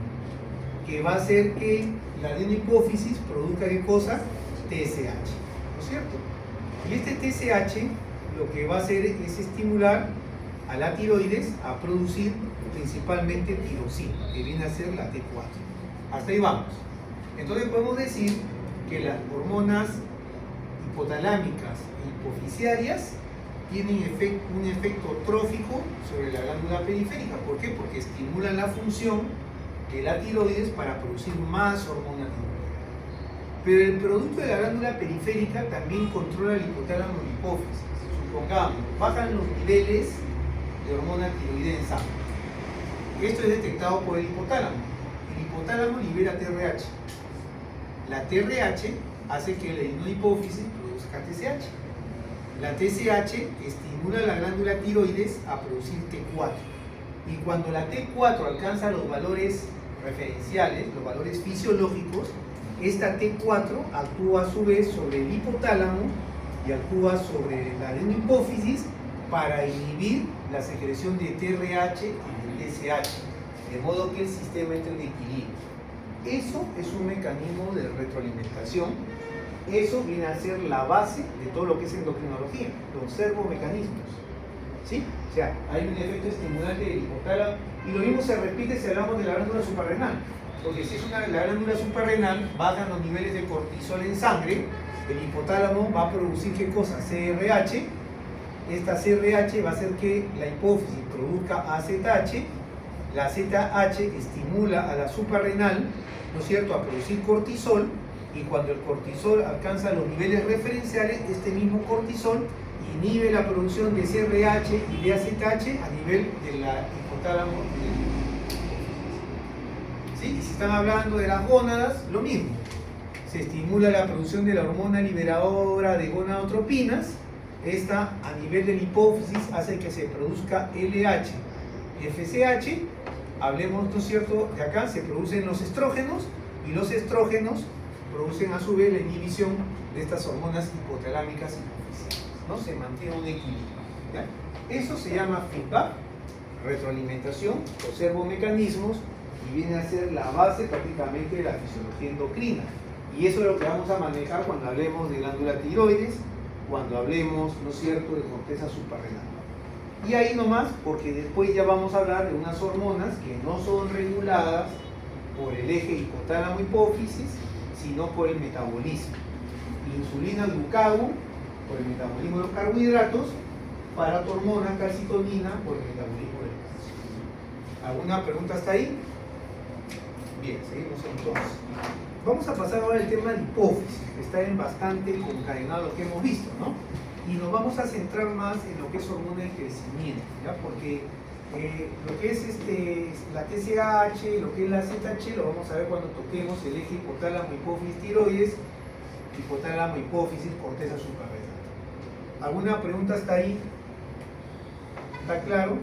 que va a hacer que la adenohipófisis produzca, ¿qué cosa?, TSH, ¿no es cierto? Y este TSH lo que va a hacer es estimular a la tiroides a producir principalmente tirosina, que viene a ser la T4. Hasta ahí vamos. Entonces podemos decir que las hormonas hipotalámicas e hipofisiarias tienen un efecto trófico sobre la glándula periférica. ¿Por qué? Porque estimulan la función de la tiroides para producir más hormona tiroidea. Pero el producto de la glándula periférica también controla el hipotálamo y la hipófisis. Supongamos, bajan los niveles de hormona tiroidea en sangre. Esto es detectado por el hipotálamo. El hipotálamo libera TRH. La TRH hace que la adenohipófisis produzca TSH. La TSH estimula a la glándula tiroides a producir T4. Y cuando la T4 alcanza los valores referenciales, los valores fisiológicos, esta T4 actúa a su vez sobre el hipotálamo y actúa sobre la adenohipófisis para inhibir la secreción de TRH y de TSH, de modo que el sistema entre en equilibrio. Eso es un mecanismo de retroalimentación. Eso viene a ser la base de todo lo que es endocrinología, los servomecanismos. ¿Sí? O sea, hay un efecto estimulante del hipotálamo y lo mismo se repite si hablamos de la glándula suprarrenal. Porque si es la glándula suprarrenal, bajan los niveles de cortisol en sangre, el hipotálamo va a producir ¿qué cosa? CRH. Esta CRH va a hacer que la hipófisis produzca AZH. La AZH estimula a la suprarrenal, ¿no es cierto?, a producir cortisol, y cuando el cortisol alcanza los niveles referenciales, este mismo cortisol inhibe la producción de CRH y de AZH a nivel de la hipotálamo y del hipófisis. ¿Sí? Y si están hablando de las gónadas, lo mismo. Se estimula la producción de la hormona liberadora de gonadotropinas. Esta, a nivel del hipófisis, hace que se produzca LH y FSH. Hablemos, ¿no es cierto?, de acá se producen los estrógenos, y los estrógenos producen a su vez la inhibición de estas hormonas hipotalámicas hipofisales, ¿no? Se mantiene un equilibrio, ¿ya? Eso se llama feedback, retroalimentación o servomecanismos, y viene a ser la base prácticamente de la fisiología endocrina. Y eso es lo que vamos a manejar cuando hablemos de glándula tiroides, cuando hablemos, ¿no es cierto?, de corteza suprarrenal. Y ahí nomás, porque después ya vamos a hablar de unas hormonas que no son reguladas por el eje hipotálamo-hipófisis, sino por el metabolismo. Insulina, glucagón, por el metabolismo de los carbohidratos, paratormona, calcitonina, por el metabolismo del calcio. ¿Alguna pregunta hasta ahí? Bien, seguimos entonces. Vamos a pasar ahora al tema de hipófisis, que está en bastante concadenado lo que hemos visto, ¿no? Y nos vamos a centrar más en lo que es hormona de crecimiento, ¿ya? Porque lo que es la TSH, lo que es la ZH, lo vamos a ver cuando toquemos el eje hipotálamo, hipófisis, tiroides, hipotálamo, hipófisis, corteza suprarrenal. ¿Alguna pregunta hasta ahí? ¿Está claro?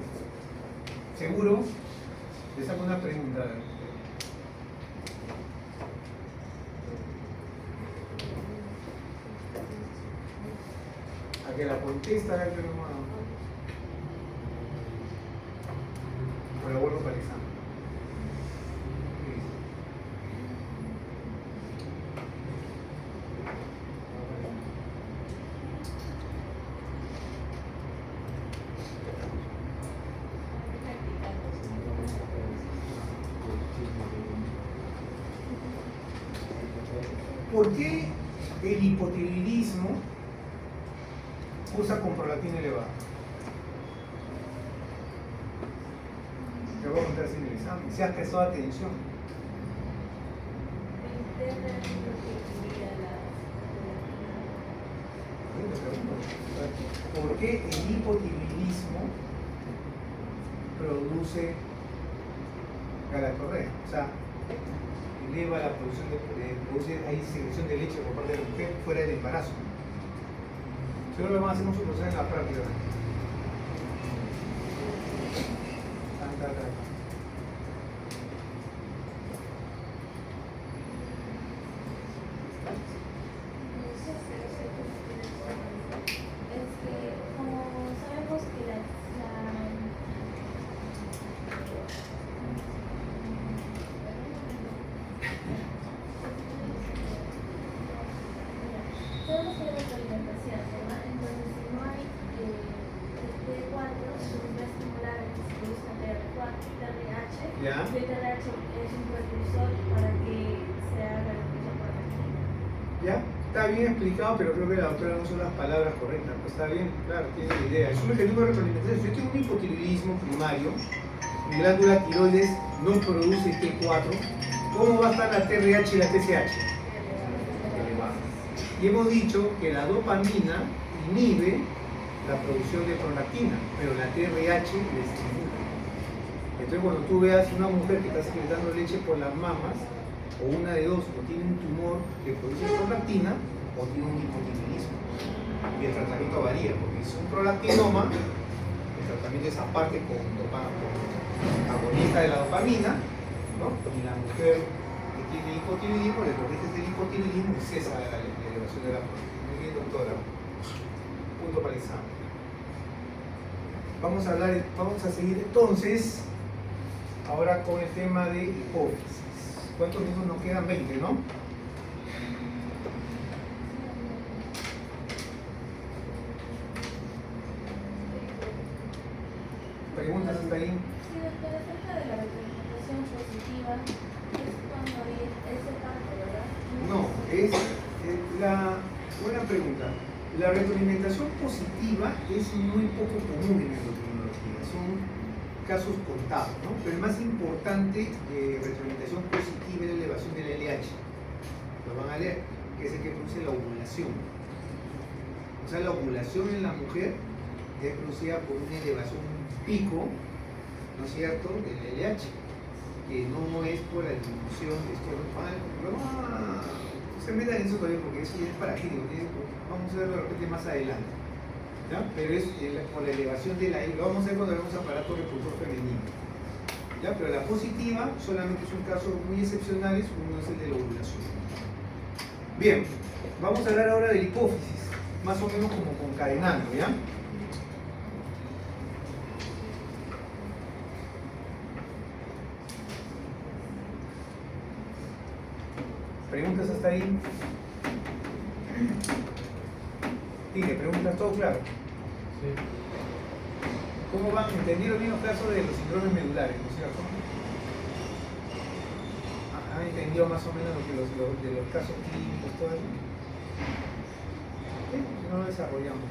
¿Seguro? Les hago una pregunta. A que la contesta, a que no. O la vuelvo para el examen. ¿Por qué el hipotiroidismo cursa con prolactina elevada? Te voy a contar así en el examen. Si has prestado atención. ¿Por qué el hipotiroidismo produce galactorrea? O sea, eleva la producción hay secreción de leche por parte de la mujer fuera del embarazo. Solo lo vamos a hacer nosotros en la práctica. ¿Ya? El TRH es un precursor para que se haga la prolactina. ¿Ya? Está bien explicado, pero creo que la doctora no son las palabras correctas. Pues está bien, claro, tiene la idea. Es un mecanismo de retroalimentación. Si yo tengo un hipotiroidismo primario, mi glándula tiroides no produce T4, ¿cómo va a estar la TRH y la TSH? Y hemos dicho que la dopamina inhibe la producción de prolactina, pero la TRH le estimula. Entonces cuando tú veas una mujer que está secretando leche por las mamas, o una de dos, o tiene un tumor que produce prolactina, o tiene un hipotiroidismo. Y el tratamiento varía, porque si es un prolactinoma, el tratamiento es aparte con agonista de la dopamina, ¿no? Y la mujer que tiene hipotiroidismo, le corriges el hipotiroidismo y cesa la elevación de la prolactina. Muy bien, doctora. Punto para el examen. Vamos a seguir entonces ahora con el tema de hipófisis. ¿Cuántos minutos nos quedan? 20, ¿no? ¿Preguntas hasta ahí? Sí, doctor, acerca de la representación positiva, es cuando es de parte, ¿verdad? No, es la buena pregunta. La retroalimentación positiva es muy poco común en la endocrinología, son casos contados, ¿no? Pero el más importante de retroalimentación positiva es la elevación de la LH. Lo van a leer, que es el que produce la ovulación. O sea, la ovulación en la mujer es producida por una elevación, un pico, ¿no es cierto?, de la LH, que no es por la disminución de esto. Se metan en eso todavía porque eso ya es parajínico, vamos a verlo de repente más adelante, ¿ya? Pero es por la elevación de la L, lo vamos a ver cuando vemos aparato reproductor femenino, ¿ya? Pero la positiva solamente es un caso muy excepcional, uno es el de la ovulación. Bien, vamos a hablar ahora de la hipófisis, más o menos como concadenando, ¿ya? ¿Preguntas hasta ahí? Dile, preguntas, todo claro. Sí. ¿Cómo van? ¿Entendieron bien los casos de los síndromes medulares, no es cierto? ¿Han entendido más o menos lo que de los casos clínicos, todo eso? ¿Sí? No lo desarrollamos.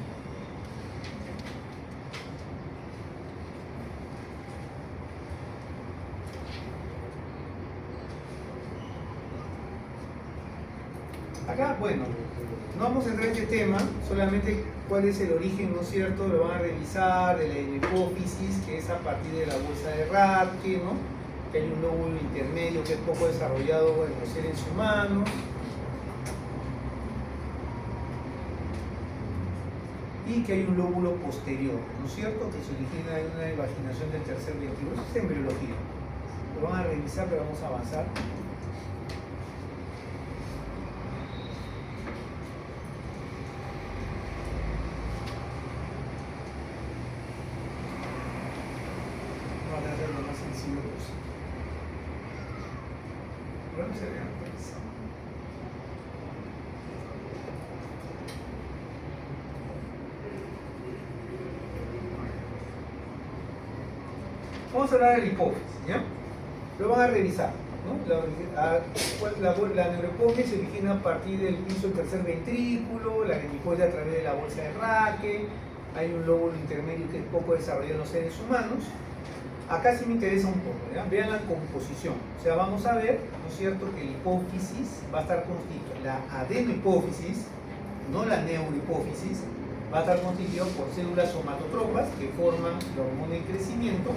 Acá, bueno, no vamos a entrar en este tema, solamente cuál es el origen, ¿no es cierto? Lo van a revisar de la hipófisis, que es a partir de la bolsa de Rathke, ¿no? Que hay un lóbulo intermedio que es poco desarrollado en los seres humanos. Y que hay un lóbulo posterior, ¿no es cierto? Que se origina en una invaginación del tercer ventrículo. Eso es embriología. Lo van a revisar, pero vamos a avanzar. Vamos a hacer lo más sencillo posible. Bueno, se vean pues. Vamos a hablar de la hipófisis, ¿ya? Lo van a revisar, ¿no? La neurohipófisis se origina a partir del piso del tercer ventrículo, la hemicoide a través de la bolsa de Rathke, hay un lóbulo intermedio que es poco desarrollado en los seres humanos. Acá sí me interesa un poco, ¿ya? Vean la composición. O sea, vamos a ver, ¿no es cierto?, que la hipófisis va a estar constituida, la adenohipófisis, no la neurohipófisis, va a estar constituida por células somatotropas que forman la hormona de crecimiento,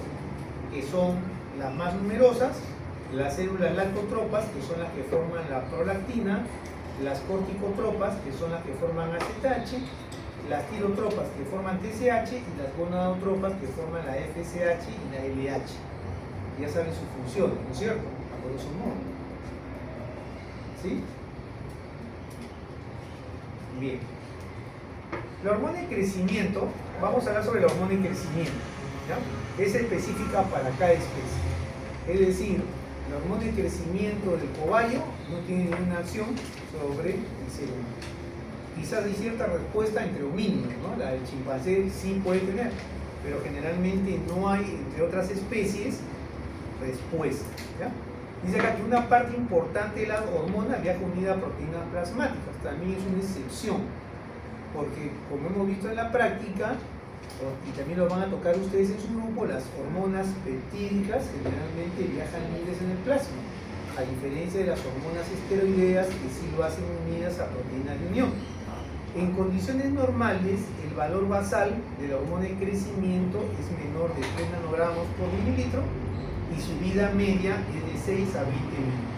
que son las más numerosas, las células lactotropas, que son las que forman la prolactina, las corticotropas, que son las que forman AZH, las tirotropas que forman TSH y las gonadotropas que forman la FSH y la LH. Ya saben su función, ¿no es cierto? A grosso modo. ¿Sí? Bien. La hormona de crecimiento, vamos a hablar sobre la hormona de crecimiento, ¿ya? Es específica para cada especie. Es decir, la hormona de crecimiento del cobayo no tiene ninguna acción sobre el ser humano. Quizás hay cierta respuesta entre homínidos, ¿no? La del chimpancé sí puede tener, pero generalmente no hay, entre otras especies, respuesta, ¿ya? Dice acá que una parte importante de la hormona viaja unida a proteínas plasmáticas, también es una excepción, porque como hemos visto en la práctica, y también lo van a tocar ustedes en su grupo, las hormonas peptídicas generalmente viajan libres en el plasma, a diferencia de las hormonas esteroideas que sí lo hacen unidas a proteínas de unión. En condiciones normales, el valor basal de la hormona de crecimiento es menor de 3 nanogramos por mililitro y su vida media es de 6 a 20 minutos.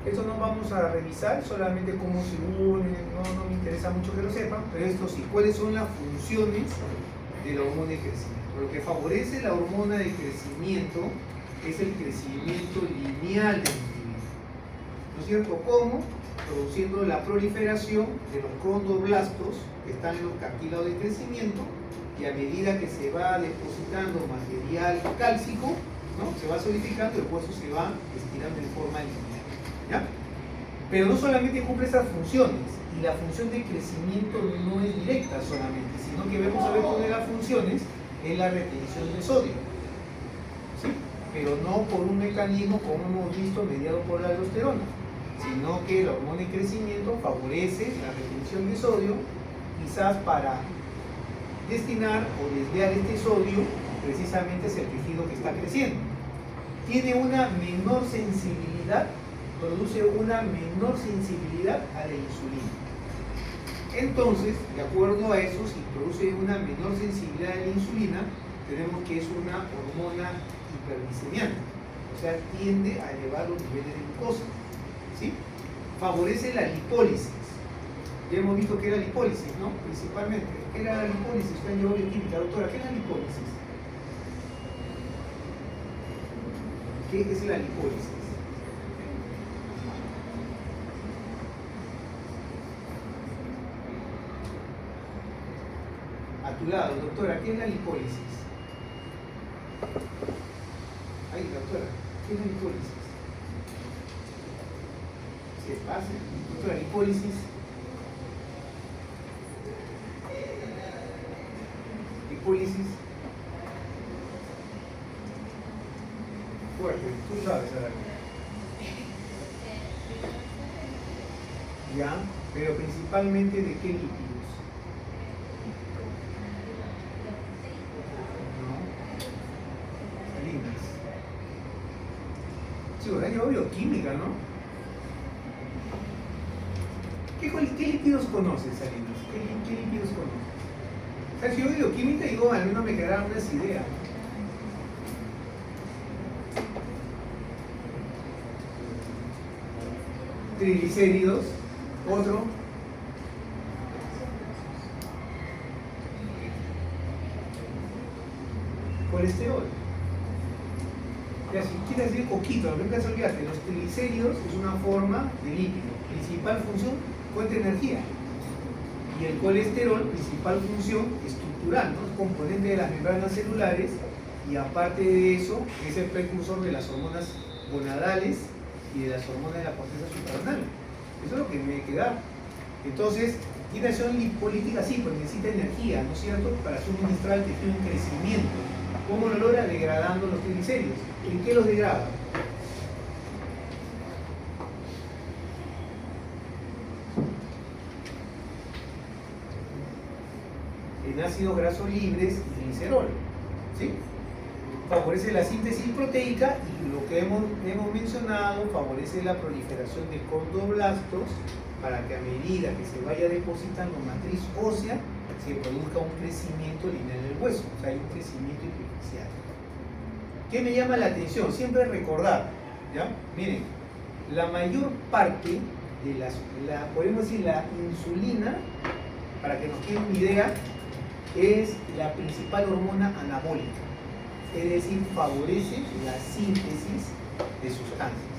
Esto no vamos a revisar, solamente cómo se une, no me interesa mucho que lo sepan, pero esto sí, cuáles son las funciones de la hormona de crecimiento. Lo que favorece la hormona de crecimiento es el crecimiento lineal del individuo. ¿No es cierto? ¿Cómo? Produciendo la proliferación de los condroblastos que están en los cartílagos de crecimiento, y a medida que se va depositando material cálcico, ¿no? Se va solidificando y el hueso se va estirando en forma lineal, ¿ya? Pero no solamente cumple esas funciones, y la función de crecimiento no es directa solamente, sino que vamos a ver una de las funciones es la retención de sodio, ¿sí? Pero no por un mecanismo como hemos visto mediado por la aldosterona, sino que la hormona de crecimiento favorece la retención de sodio, quizás para destinar o desviar este sodio precisamente hacia el tejido que está creciendo. Tiene una menor sensibilidad, produce una menor sensibilidad a la insulina. Entonces, de acuerdo a eso, si produce una menor sensibilidad a la insulina, tenemos que es una hormona hiperglicemiante, o sea, tiende a elevar los niveles de glucosa, ¿sí? Favorece la lipólisis. Ya hemos visto que era lipólisis, ¿no? Principalmente. ¿Qué era la lipólisis? Usted en bioquímica, doctora, ¿qué es la lipólisis? ¿Qué es la lipólisis? A tu lado, doctora, ¿qué es la lipólisis? Ay, doctora, ¿qué es la lipólisis? Se pasa. Doctora, lipólisis. Lipólisis. Fuerte, tú sabes, Adán. Ya, pero principalmente de qué lípidos. No. Salinas. Sí, ahora yo bioquímica, ¿no? ¿Qué lípidos conoces, Salinas? ¿Qué lípidos conoces? O sea, si yo bioquímica digo, al menos me quedaron unas ideas. Triglicéridos, otro. Colesterol. Ya, si quieres decir coquito, no nunca se olvidarte, los triglicéridos es una forma de lípido. Principal función, fuente de energía. Y el colesterol, principal función estructural, ¿no? Es componente de las membranas celulares y aparte de eso, es el precursor de las hormonas gonadales y de las hormonas de la corteza suprarrenal. Eso es lo que me queda. Entonces, tiene acción lipolítica, sí, pues necesita energía, ¿no es cierto?, para suministrar al tejido en crecimiento. ¿Cómo lo logra? Degradando los triglicéridos. ¿En qué los degrada? En ácidos grasos libres y glicerol, ¿sí? Favorece la síntesis proteica y lo que hemos mencionado, favorece la proliferación de condroblastos para que a medida que se vaya depositando matriz ósea se produzca un crecimiento lineal del hueso, o sea, hay un crecimiento hiperficial. ¿Qué me llama la atención? Siempre recordar, ¿ya? Miren, la mayor parte de podemos decir, la insulina, para que nos quede una idea, es la principal hormona anabólica. Es decir, favorece la síntesis de sustancias.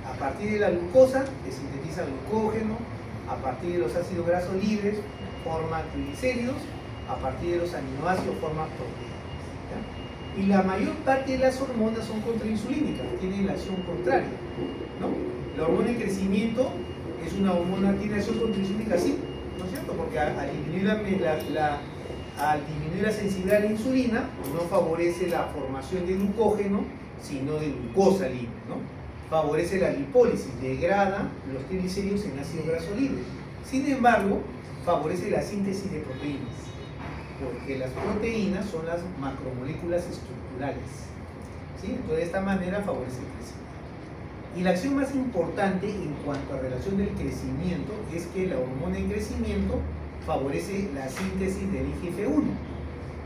A partir de la glucosa, se sintetiza glucógeno, a partir de los ácidos grasos libres, forma triglicéridos, a partir de los aminoácidos, forma proteínas. ¿Ya? Y la mayor parte de las hormonas son contrainsulínicas, tienen la acción contraria, ¿no? La hormona de crecimiento es una hormona, tiene acción contrainsulínica, sí, ¿no es cierto? Porque al disminuir al disminuir la sensibilidad a la insulina, no favorece la formación de glucógeno, sino de glucosa libre, ¿no? Favorece la lipólisis, degrada los triglicéridos en ácidos grasos libres. Sin embargo, favorece la síntesis de proteínas, porque las proteínas son las macromoléculas estructurales, ¿sí? Entonces, de esta manera favorece el crecimiento. Y la acción más importante en cuanto a relación del crecimiento es que la hormona de crecimiento favorece la síntesis del IGF-1,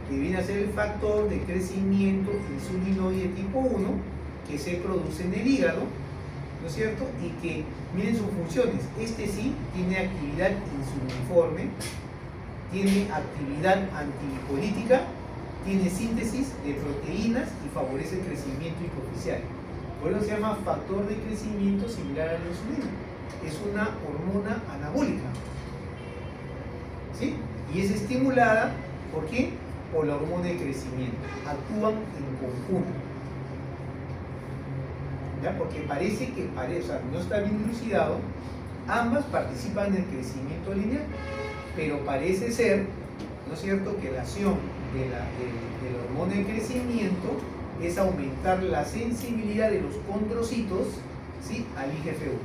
que viene a ser el factor de crecimiento insulinoide tipo 1 que se produce en el hígado, ¿no es cierto? Y que, miren sus funciones, este sí tiene actividad insuliniforme, tiene actividad antilipolítica, tiene síntesis de proteínas y favorece el crecimiento hipoficial. Por eso se llama factor de crecimiento similar a la insulina. Es una hormona anabólica, ¿sí? Y es estimulada, ¿por qué? Por la hormona de crecimiento. Actúan en conjunto. ¿ya? Porque parece que, o sea, no está bien dilucidado, ambas participan en el crecimiento lineal, pero parece ser, ¿no es cierto?, que la acción de la hormona de crecimiento es aumentar la sensibilidad de los condrocitos, ¿sí?, al IGF-1.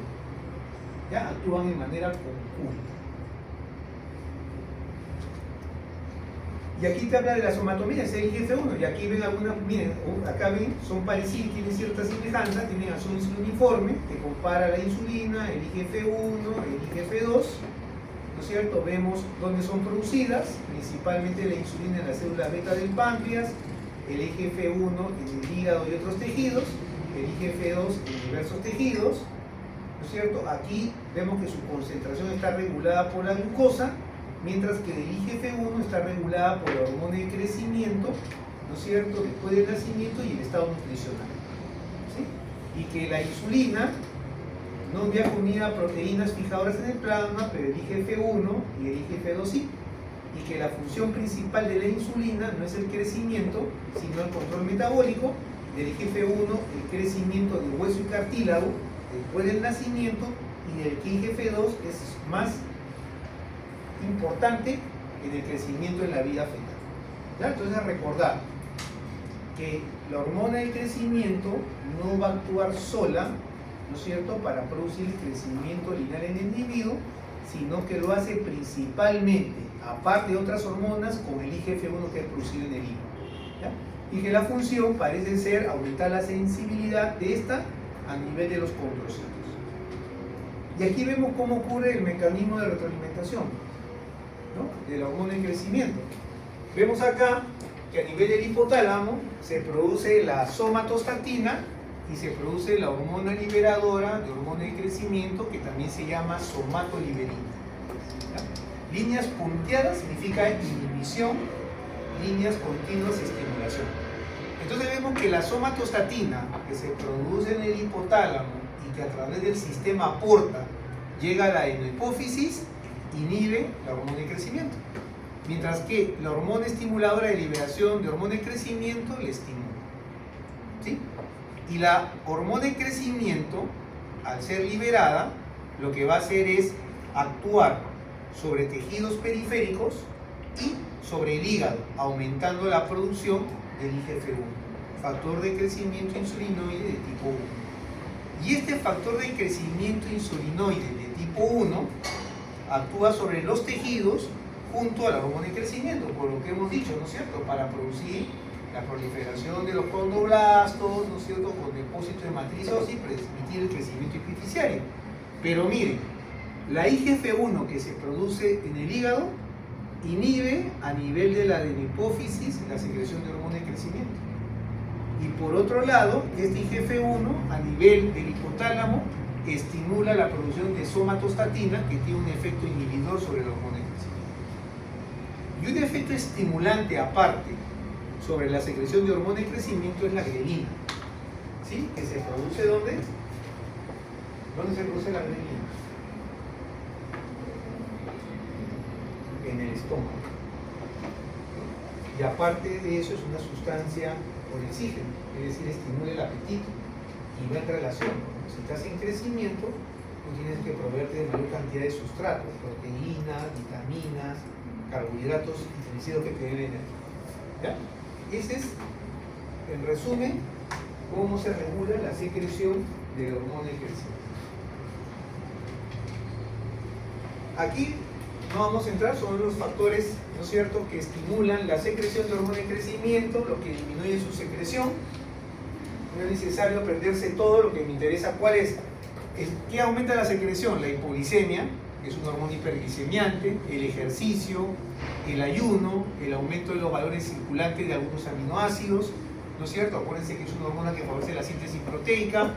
¿Ya? Actúan de manera conjunta. Y aquí te habla de la somatomía, es el IGF-1, y aquí ven algunas, miren, acá ven, son parecidos, tienen cierta semejanza, tienen acción insuliniforme, que compara la insulina, el IGF-1, el IGF-2, ¿no es cierto? Vemos dónde son producidas, principalmente la insulina en la célula beta del páncreas, el IGF-1 en el hígado y otros tejidos, el IGF-2 en diversos tejidos, ¿no es cierto? Aquí vemos que su concentración está regulada por la glucosa, mientras que el IGF-1 está regulada por la hormona de crecimiento, ¿no es cierto?, después del nacimiento y el estado nutricional, ¿sí? Y que la insulina no envía comida a proteínas fijadoras en el plasma, pero el IGF-1 y el IGF-2 sí. Y que la función principal de la insulina no es el crecimiento, sino el control metabólico, del IGF-1 el crecimiento de hueso y cartílago después del nacimiento, y del IGF-2 es más importante en el crecimiento en la vida fetal. ¿Ya? Entonces, recordar que la hormona de crecimiento no va a actuar sola, ¿no es cierto?, para producir el crecimiento lineal en el individuo, sino que lo hace principalmente, aparte de otras hormonas, con el IGF-1 que es producido en el hígado. ¿Ya? Y que la función parece ser aumentar la sensibilidad de esta a nivel de los condrocitos. Y aquí vemos cómo ocurre el mecanismo de retroalimentación, ¿no?, de la hormona de crecimiento. Vemos acá que a nivel del hipotálamo se produce la somatostatina y se produce la hormona liberadora de hormona de crecimiento, que también se llama somatoliberina. ¿Ya? Líneas punteadas significa inhibición, líneas continuas estimulación. Entonces vemos que la somatostatina, que se produce en el hipotálamo y que a través del sistema porta llega a la hipófisis, inhibe la hormona de crecimiento, mientras que la hormona estimuladora de liberación de hormona de crecimiento le estimula, ¿sí? Y la hormona de crecimiento, al ser liberada, lo que va a hacer es actuar sobre tejidos periféricos y sobre el hígado, aumentando la producción del IGF-1, factor de crecimiento insulinoide de tipo 1. Y este factor de crecimiento insulinoide de tipo 1 actúa sobre los tejidos junto a la hormona de crecimiento, por lo que hemos dicho, ¿no es cierto?, para producir la proliferación de los condroblastos, ¿no es cierto?, con depósito de matriz ósea y permitir el crecimiento epifisiario. Pero miren, la IGF-1 que se produce en el hígado inhibe a nivel de la adenohipófisis la secreción de hormona de crecimiento. Y por otro lado, este IGF-1 a nivel del hipotálamo estimula la producción de somatostatina, que tiene un efecto inhibidor sobre la hormona de crecimiento. Y un efecto estimulante aparte sobre la secreción de hormona de crecimiento es la grelina, ¿sí?, que se produce ¿dónde? ¿Dónde se produce la grelina? En el estómago. Y aparte de eso es una sustancia orexígena, es decir, estimula el apetito y va en relación. Si estás en crecimiento, tú tienes que proveerte de mayor cantidad de sustratos, proteínas, vitaminas, carbohidratos y triglicéridos que te deben energía. ¿Ya? Ese es, en resumen, cómo se regula la secreción de la hormona de crecimiento. Aquí no vamos a entrar, son los factores, ¿no es cierto?, que estimulan la secreción de hormona de crecimiento, lo que disminuye su secreción. No es necesario aprenderse todo, lo que me interesa cuál es. ¿Qué aumenta la secreción? La hipoglicemia, que es una hormona hiperglicemiante, el ejercicio, el ayuno, el aumento de los valores circulantes de algunos aminoácidos, ¿no es cierto? Acuérdense que es una hormona que favorece la síntesis proteica,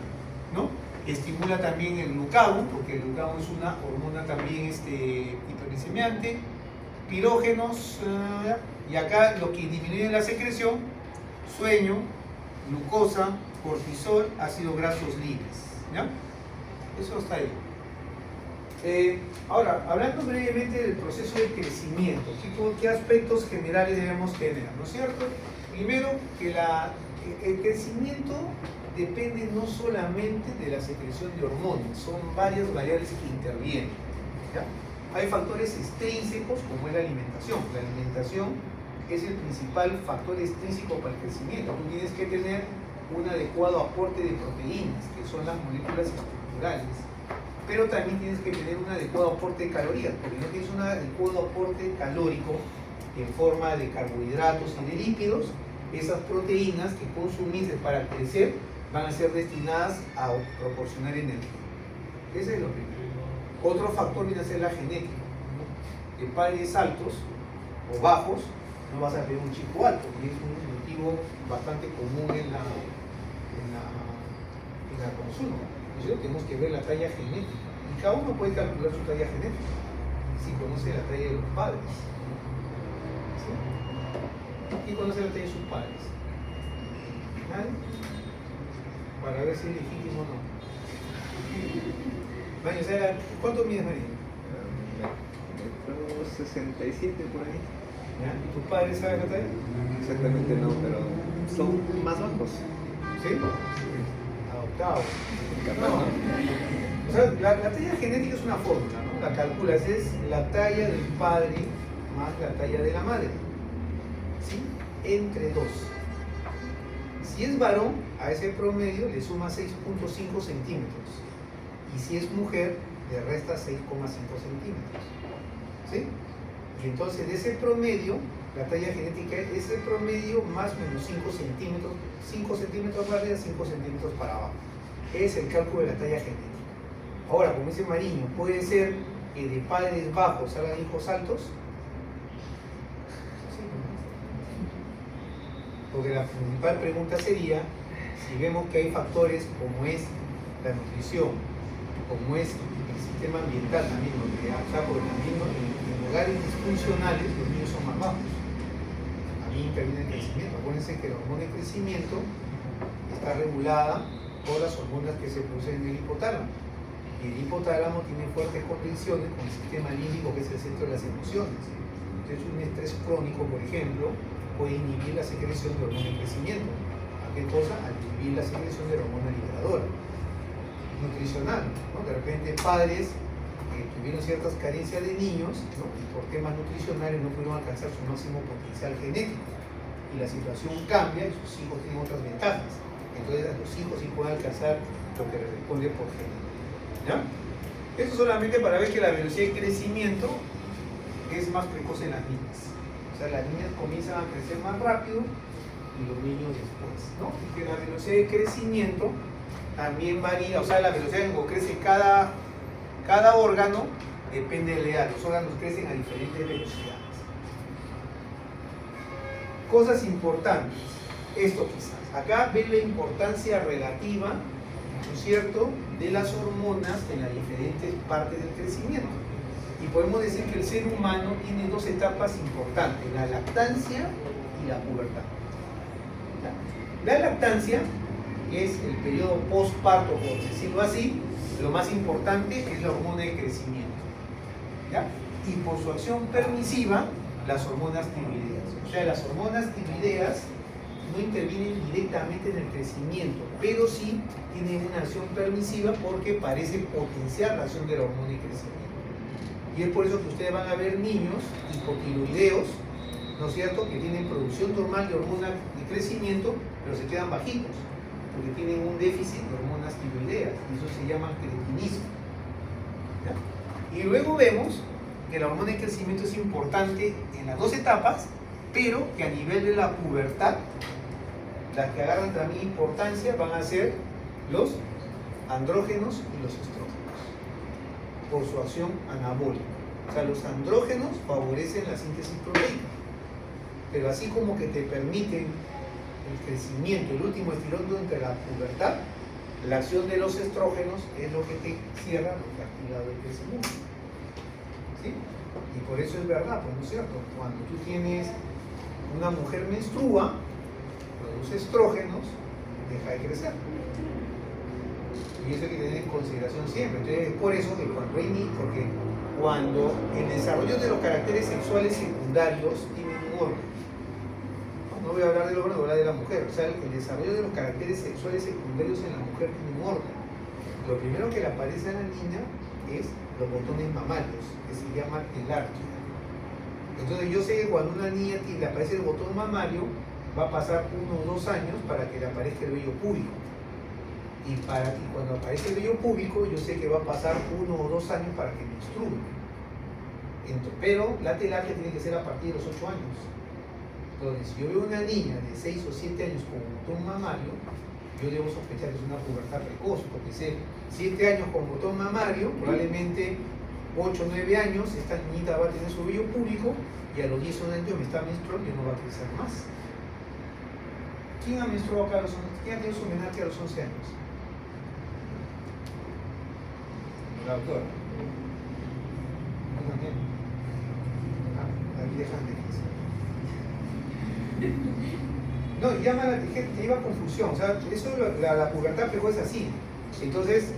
¿no? Estimula también el glucagón, porque el glucagón es una hormona también hiperglicemiante, pirógenos, y acá lo que disminuye la secreción, sueño, glucosa, cortisol, ácidos grasos libres, ¿ya? Eso está ahí. Ahora, hablando brevemente del proceso de crecimiento, ¿qué aspectos generales debemos tener? ¿No es cierto? Primero, que el crecimiento depende no solamente de la secreción de hormonas, son varias variables que intervienen. ¿Ya? Hay factores extrínsecos como es la alimentación. La alimentación es el principal factor extrínseco para el crecimiento. Tú tienes que tener un adecuado aporte de proteínas, que son las moléculas estructurales, pero también tienes que tener un adecuado aporte de calorías, porque no tienes un adecuado aporte calórico en forma de carbohidratos y de lípidos, esas proteínas que consumiste para crecer van a ser destinadas a proporcionar energía. Ese es lo primero. Otro factor viene a ser la genética, ¿no? De padres altos o bajos, no vas a tener un chico alto, y es un motivo bastante común en la consulta. Nosotros tenemos que ver la talla genética, y cada uno puede calcular su talla genética si conoce la talla de los padres. ¿Sí? ¿Quién conoce la talla de sus padres? ¿Nadie? Para ver si es legítimo o no. Maño, ¿cuánto mides, María? 67 por ahí. ¿Ya? ¿Y tus padres saben la talla? Exactamente no, pero son más bajos. ¿Sí? Adoptado. Capaz, No. ¿no? O sea, la talla genética es una fórmula, ¿no? La calculas, es la talla del padre más la talla de la madre. ¿Sí? Entre 2. Si es varón, a ese promedio le suma 6.5 centímetros. Y si es mujer, le resta 6,5 centímetros. ¿Sí? Y entonces de ese promedio, la talla genética es el promedio más o menos 5 centímetros, 5 centímetros para arriba, 5 centímetros para abajo. Es el cálculo de la talla genética. Ahora, como dice Mariño, puede ser que de padres bajos salgan hijos altos. Sí. Porque la principal pregunta sería, si vemos que hay factores como es la nutrición, como es el sistema ambiental también, porque porque también en hogares disfuncionales los niños son más bajos. También interviene el crecimiento. Acuérdense que la hormona de crecimiento está regulada por las hormonas que se producen en el hipotálamo. Y el hipotálamo tiene fuertes conexiones con el sistema límbico, que es el centro de las emociones. Entonces un estrés crónico, por ejemplo, puede inhibir la secreción de hormona de crecimiento. ¿A qué cosa? Al inhibir la secreción de la hormona liberadora. Nutricional, ¿no? De repente padres que tuvieron ciertas carencias de niños, ¿no? Y por temas nutricionales no pudieron alcanzar su máximo potencial genético. Y la situación cambia y sus hijos tienen otras ventajas. Entonces a los hijos sí pueden alcanzar lo que les responde por género. ¿Ya? Eso solamente para ver que la velocidad de crecimiento es más precoz en las niñas. O sea, las niñas comienzan a crecer más rápido y los niños después, ¿no? Y que la velocidad de crecimiento también varía, o sea, la velocidad en que crece cada órgano depende de la edad. Los órganos crecen a diferentes velocidades. Cosas importantes, esto quizás. Acá ven la importancia relativa, ¿no es cierto?, de las hormonas en las diferentes partes del crecimiento. Y podemos decir que el ser humano tiene dos etapas importantes, la lactancia y la pubertad. ¿Ya? La lactancia es el periodo postparto, por decirlo así. Lo más importante es la hormona de crecimiento. ¿Ya? Y por su acción permisiva, las hormonas tiroideas. O sea, las hormonas tiroideas no intervienen directamente en el crecimiento, pero sí tienen una acción permisiva porque parece potenciar la acción de la hormona de crecimiento. Y es por eso que ustedes van a ver niños hipotiroideos, ¿no es cierto?, que tienen producción normal de hormona de crecimiento, pero se quedan bajitos, porque tienen un déficit de hormonas tiroideas, y eso se llama cretinismo. ¿Ya? Y luego vemos que la hormona de crecimiento es importante en las dos etapas, pero que a nivel de la pubertad, las que agarran también importancia van a ser los andrógenos y los estrógenos, por su acción anabólica. O sea, los andrógenos favorecen la síntesis proteica, pero así como que te permiten el crecimiento, el último estirón durante la pubertad, la acción de los estrógenos es lo que te cierra lo que activa el crecimiento. ¿Sí? Y por eso es verdad, pues no es cierto, cuando tú tienes una mujer menstrua, produce estrógenos, deja de crecer. Y eso hay que tener en consideración siempre. Entonces es por eso que porque cuando el desarrollo de los caracteres sexuales secundarios tienen un orden. No voy a hablar del hombre, no hablar de la mujer. O sea, el desarrollo de los caracteres sexuales secundarios en la mujer tiene un orden. Lo primero que le aparece a la niña es los botones mamarios, que se llama telarquía. Entonces yo sé que cuando una niña le aparece el botón mamario, va a pasar 1 o 2 años para que le aparezca el vello púbico. Y cuando aparece el vello púbico, yo sé que va a pasar 1 o 2 años para que menstrue. Pero la telarquía tiene que ser a partir de los 8 años. Entonces, si yo veo una niña de 6 o 7 años con botón mamario, yo debo sospechar que es una pubertad precoz, porque sé 7 años con botón mamario, probablemente 8 o 9 años, esta niñita va a tener su vello púbico y a los 10 o 11 años me está menstruando y no va a crecer más. ¿Quién ha menstruado acá a los 11? ¿Quién ha tenido su menarquia a los 11 años? La doctora. Yo también. Aquí dejan de decir. No, llama a la que te lleva a confusión. O sea, eso la pubertad precoz es así. Entonces,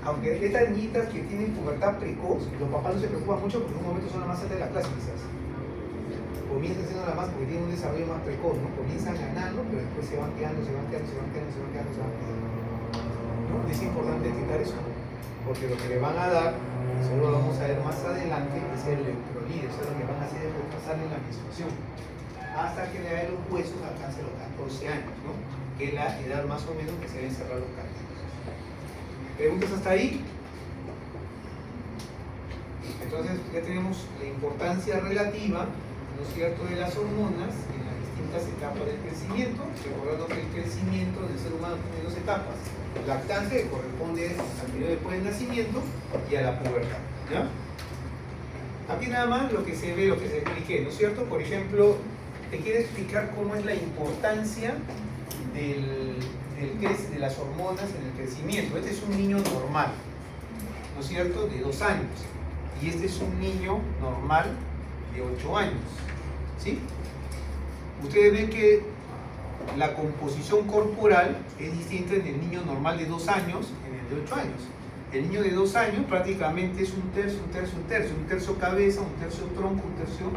aunque estas niñitas que tienen pubertad precoz, los papás no se preocupan mucho porque en un momento son las más altas de la clase, quizás. Comienzan siendo las más porque tienen un desarrollo más precoz, ¿no? Comienzan ganando, pero después se van quedando. ¿No? Es importante detectar eso, porque lo que le van a dar, eso lo vamos a ver más adelante, es el electrolito, eso es lo que van a hacer es retrasarle la menstruación, hasta que la edad de los huesos alcance los 14 años, ¿no? Que es la edad más o menos que se deben cerrar los cartílagos. ¿Preguntas hasta ahí? Entonces ya tenemos la importancia relativa, ¿no es cierto?, de las hormonas en las distintas etapas del crecimiento, recordando que el crecimiento del ser humano tiene 2 etapas: lactancia, que corresponde al periodo después del nacimiento, y a la pubertad, ¿ya? Aquí nada más lo que se ve, lo que se expliqué, ¿no es cierto? Por ejemplo, te quiero explicar cómo es la importancia de las hormonas en el crecimiento. Este es un niño normal, ¿no es cierto?, de 2 años, y este es un niño normal de 8 años, ¿sí? Ustedes ven que la composición corporal es distinta en el niño normal de 2 años y en el de 8 años. El niño de 2 años prácticamente es un tercio cabeza, un tercio tronco, un tercio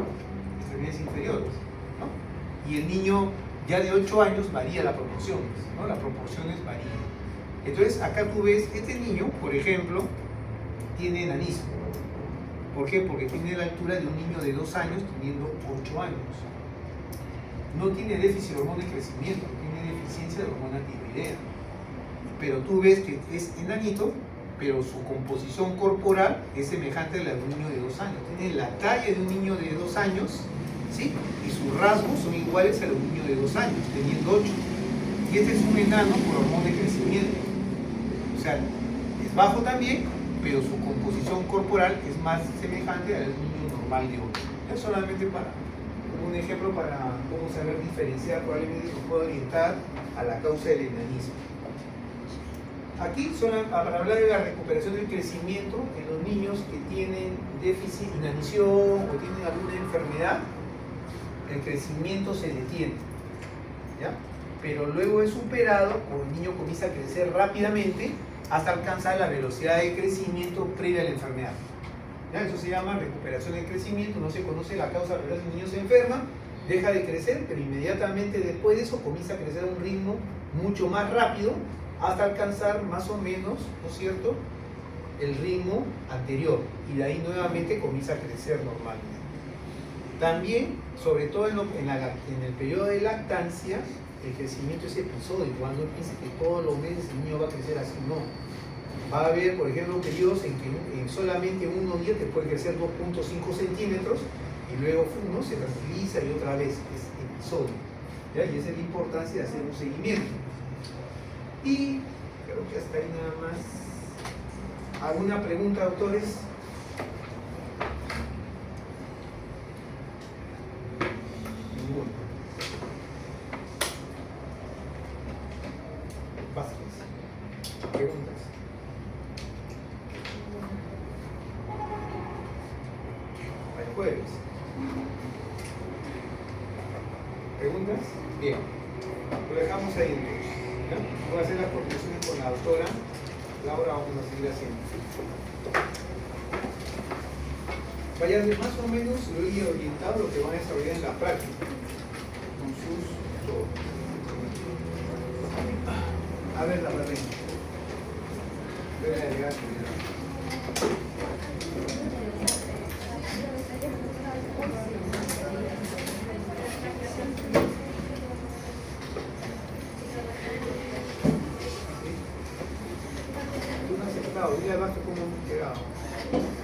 extremidades inferiores, ¿no? Y el niño ya de 8 años varía la proporción, ¿no? Las proporciones varían. Entonces acá tú ves, este niño, por ejemplo, tiene enanismo. ¿Por qué? Porque tiene la altura de un niño de 2 años teniendo 8 años. No tiene déficit de hormona de crecimiento, tiene deficiencia de hormona tiroidea. Pero tú ves que es enanito, pero su composición corporal es semejante a la de un niño de 2 años. Tiene la talla de un niño de 2 años, ¿sí? Y sus rasgos son iguales a los de un niño de 2 años, teniendo 8. Y este es un enano por hormona de crecimiento. O sea, es bajo también, pero su composición corporal es más semejante a la de un niño normal de 8. Es solamente para un ejemplo para cómo saber diferenciar, probablemente se puede orientar a la causa del enanismo. Aquí para hablar de la recuperación del crecimiento en los niños que tienen déficit, inanición o tienen alguna enfermedad, el crecimiento se detiene, ¿ya? Pero luego es superado o el niño comienza a crecer rápidamente hasta alcanzar la velocidad de crecimiento previa a la enfermedad. ¿Ya? Eso se llama recuperación del crecimiento. No se conoce la causa por la que el niño se enferma, deja de crecer, pero inmediatamente después de eso comienza a crecer a un ritmo mucho más rápido hasta alcanzar más o menos, ¿no es cierto?, el ritmo anterior, y de ahí nuevamente comienza a crecer normalmente. También, sobre todo en el periodo de lactancia, el crecimiento es episódico. Cuando piensa que todos los meses el niño va a crecer así, no. Va a haber, por ejemplo, periodos en que solamente en unos días te puede crecer 2.5 centímetros y luego uno se tranquiliza y otra vez es episodio, ¿ya? Y esa es la importancia de hacer un seguimiento. Y creo que hasta ahí nada más. ¿Alguna pregunta, doctores? Ninguna. Vázquez. Preguntas. El jueves. ¿Preguntas? Bien. Lo dejamos ahí entonces. ¿Ya? Voy a hacer las conclusiones con la doctora Laura, vamos a seguir haciendo. Vayan más o menos lo he orientado lo que van a desarrollar en la práctica con sus llegado, dile al Vasco cómo hemos llegado.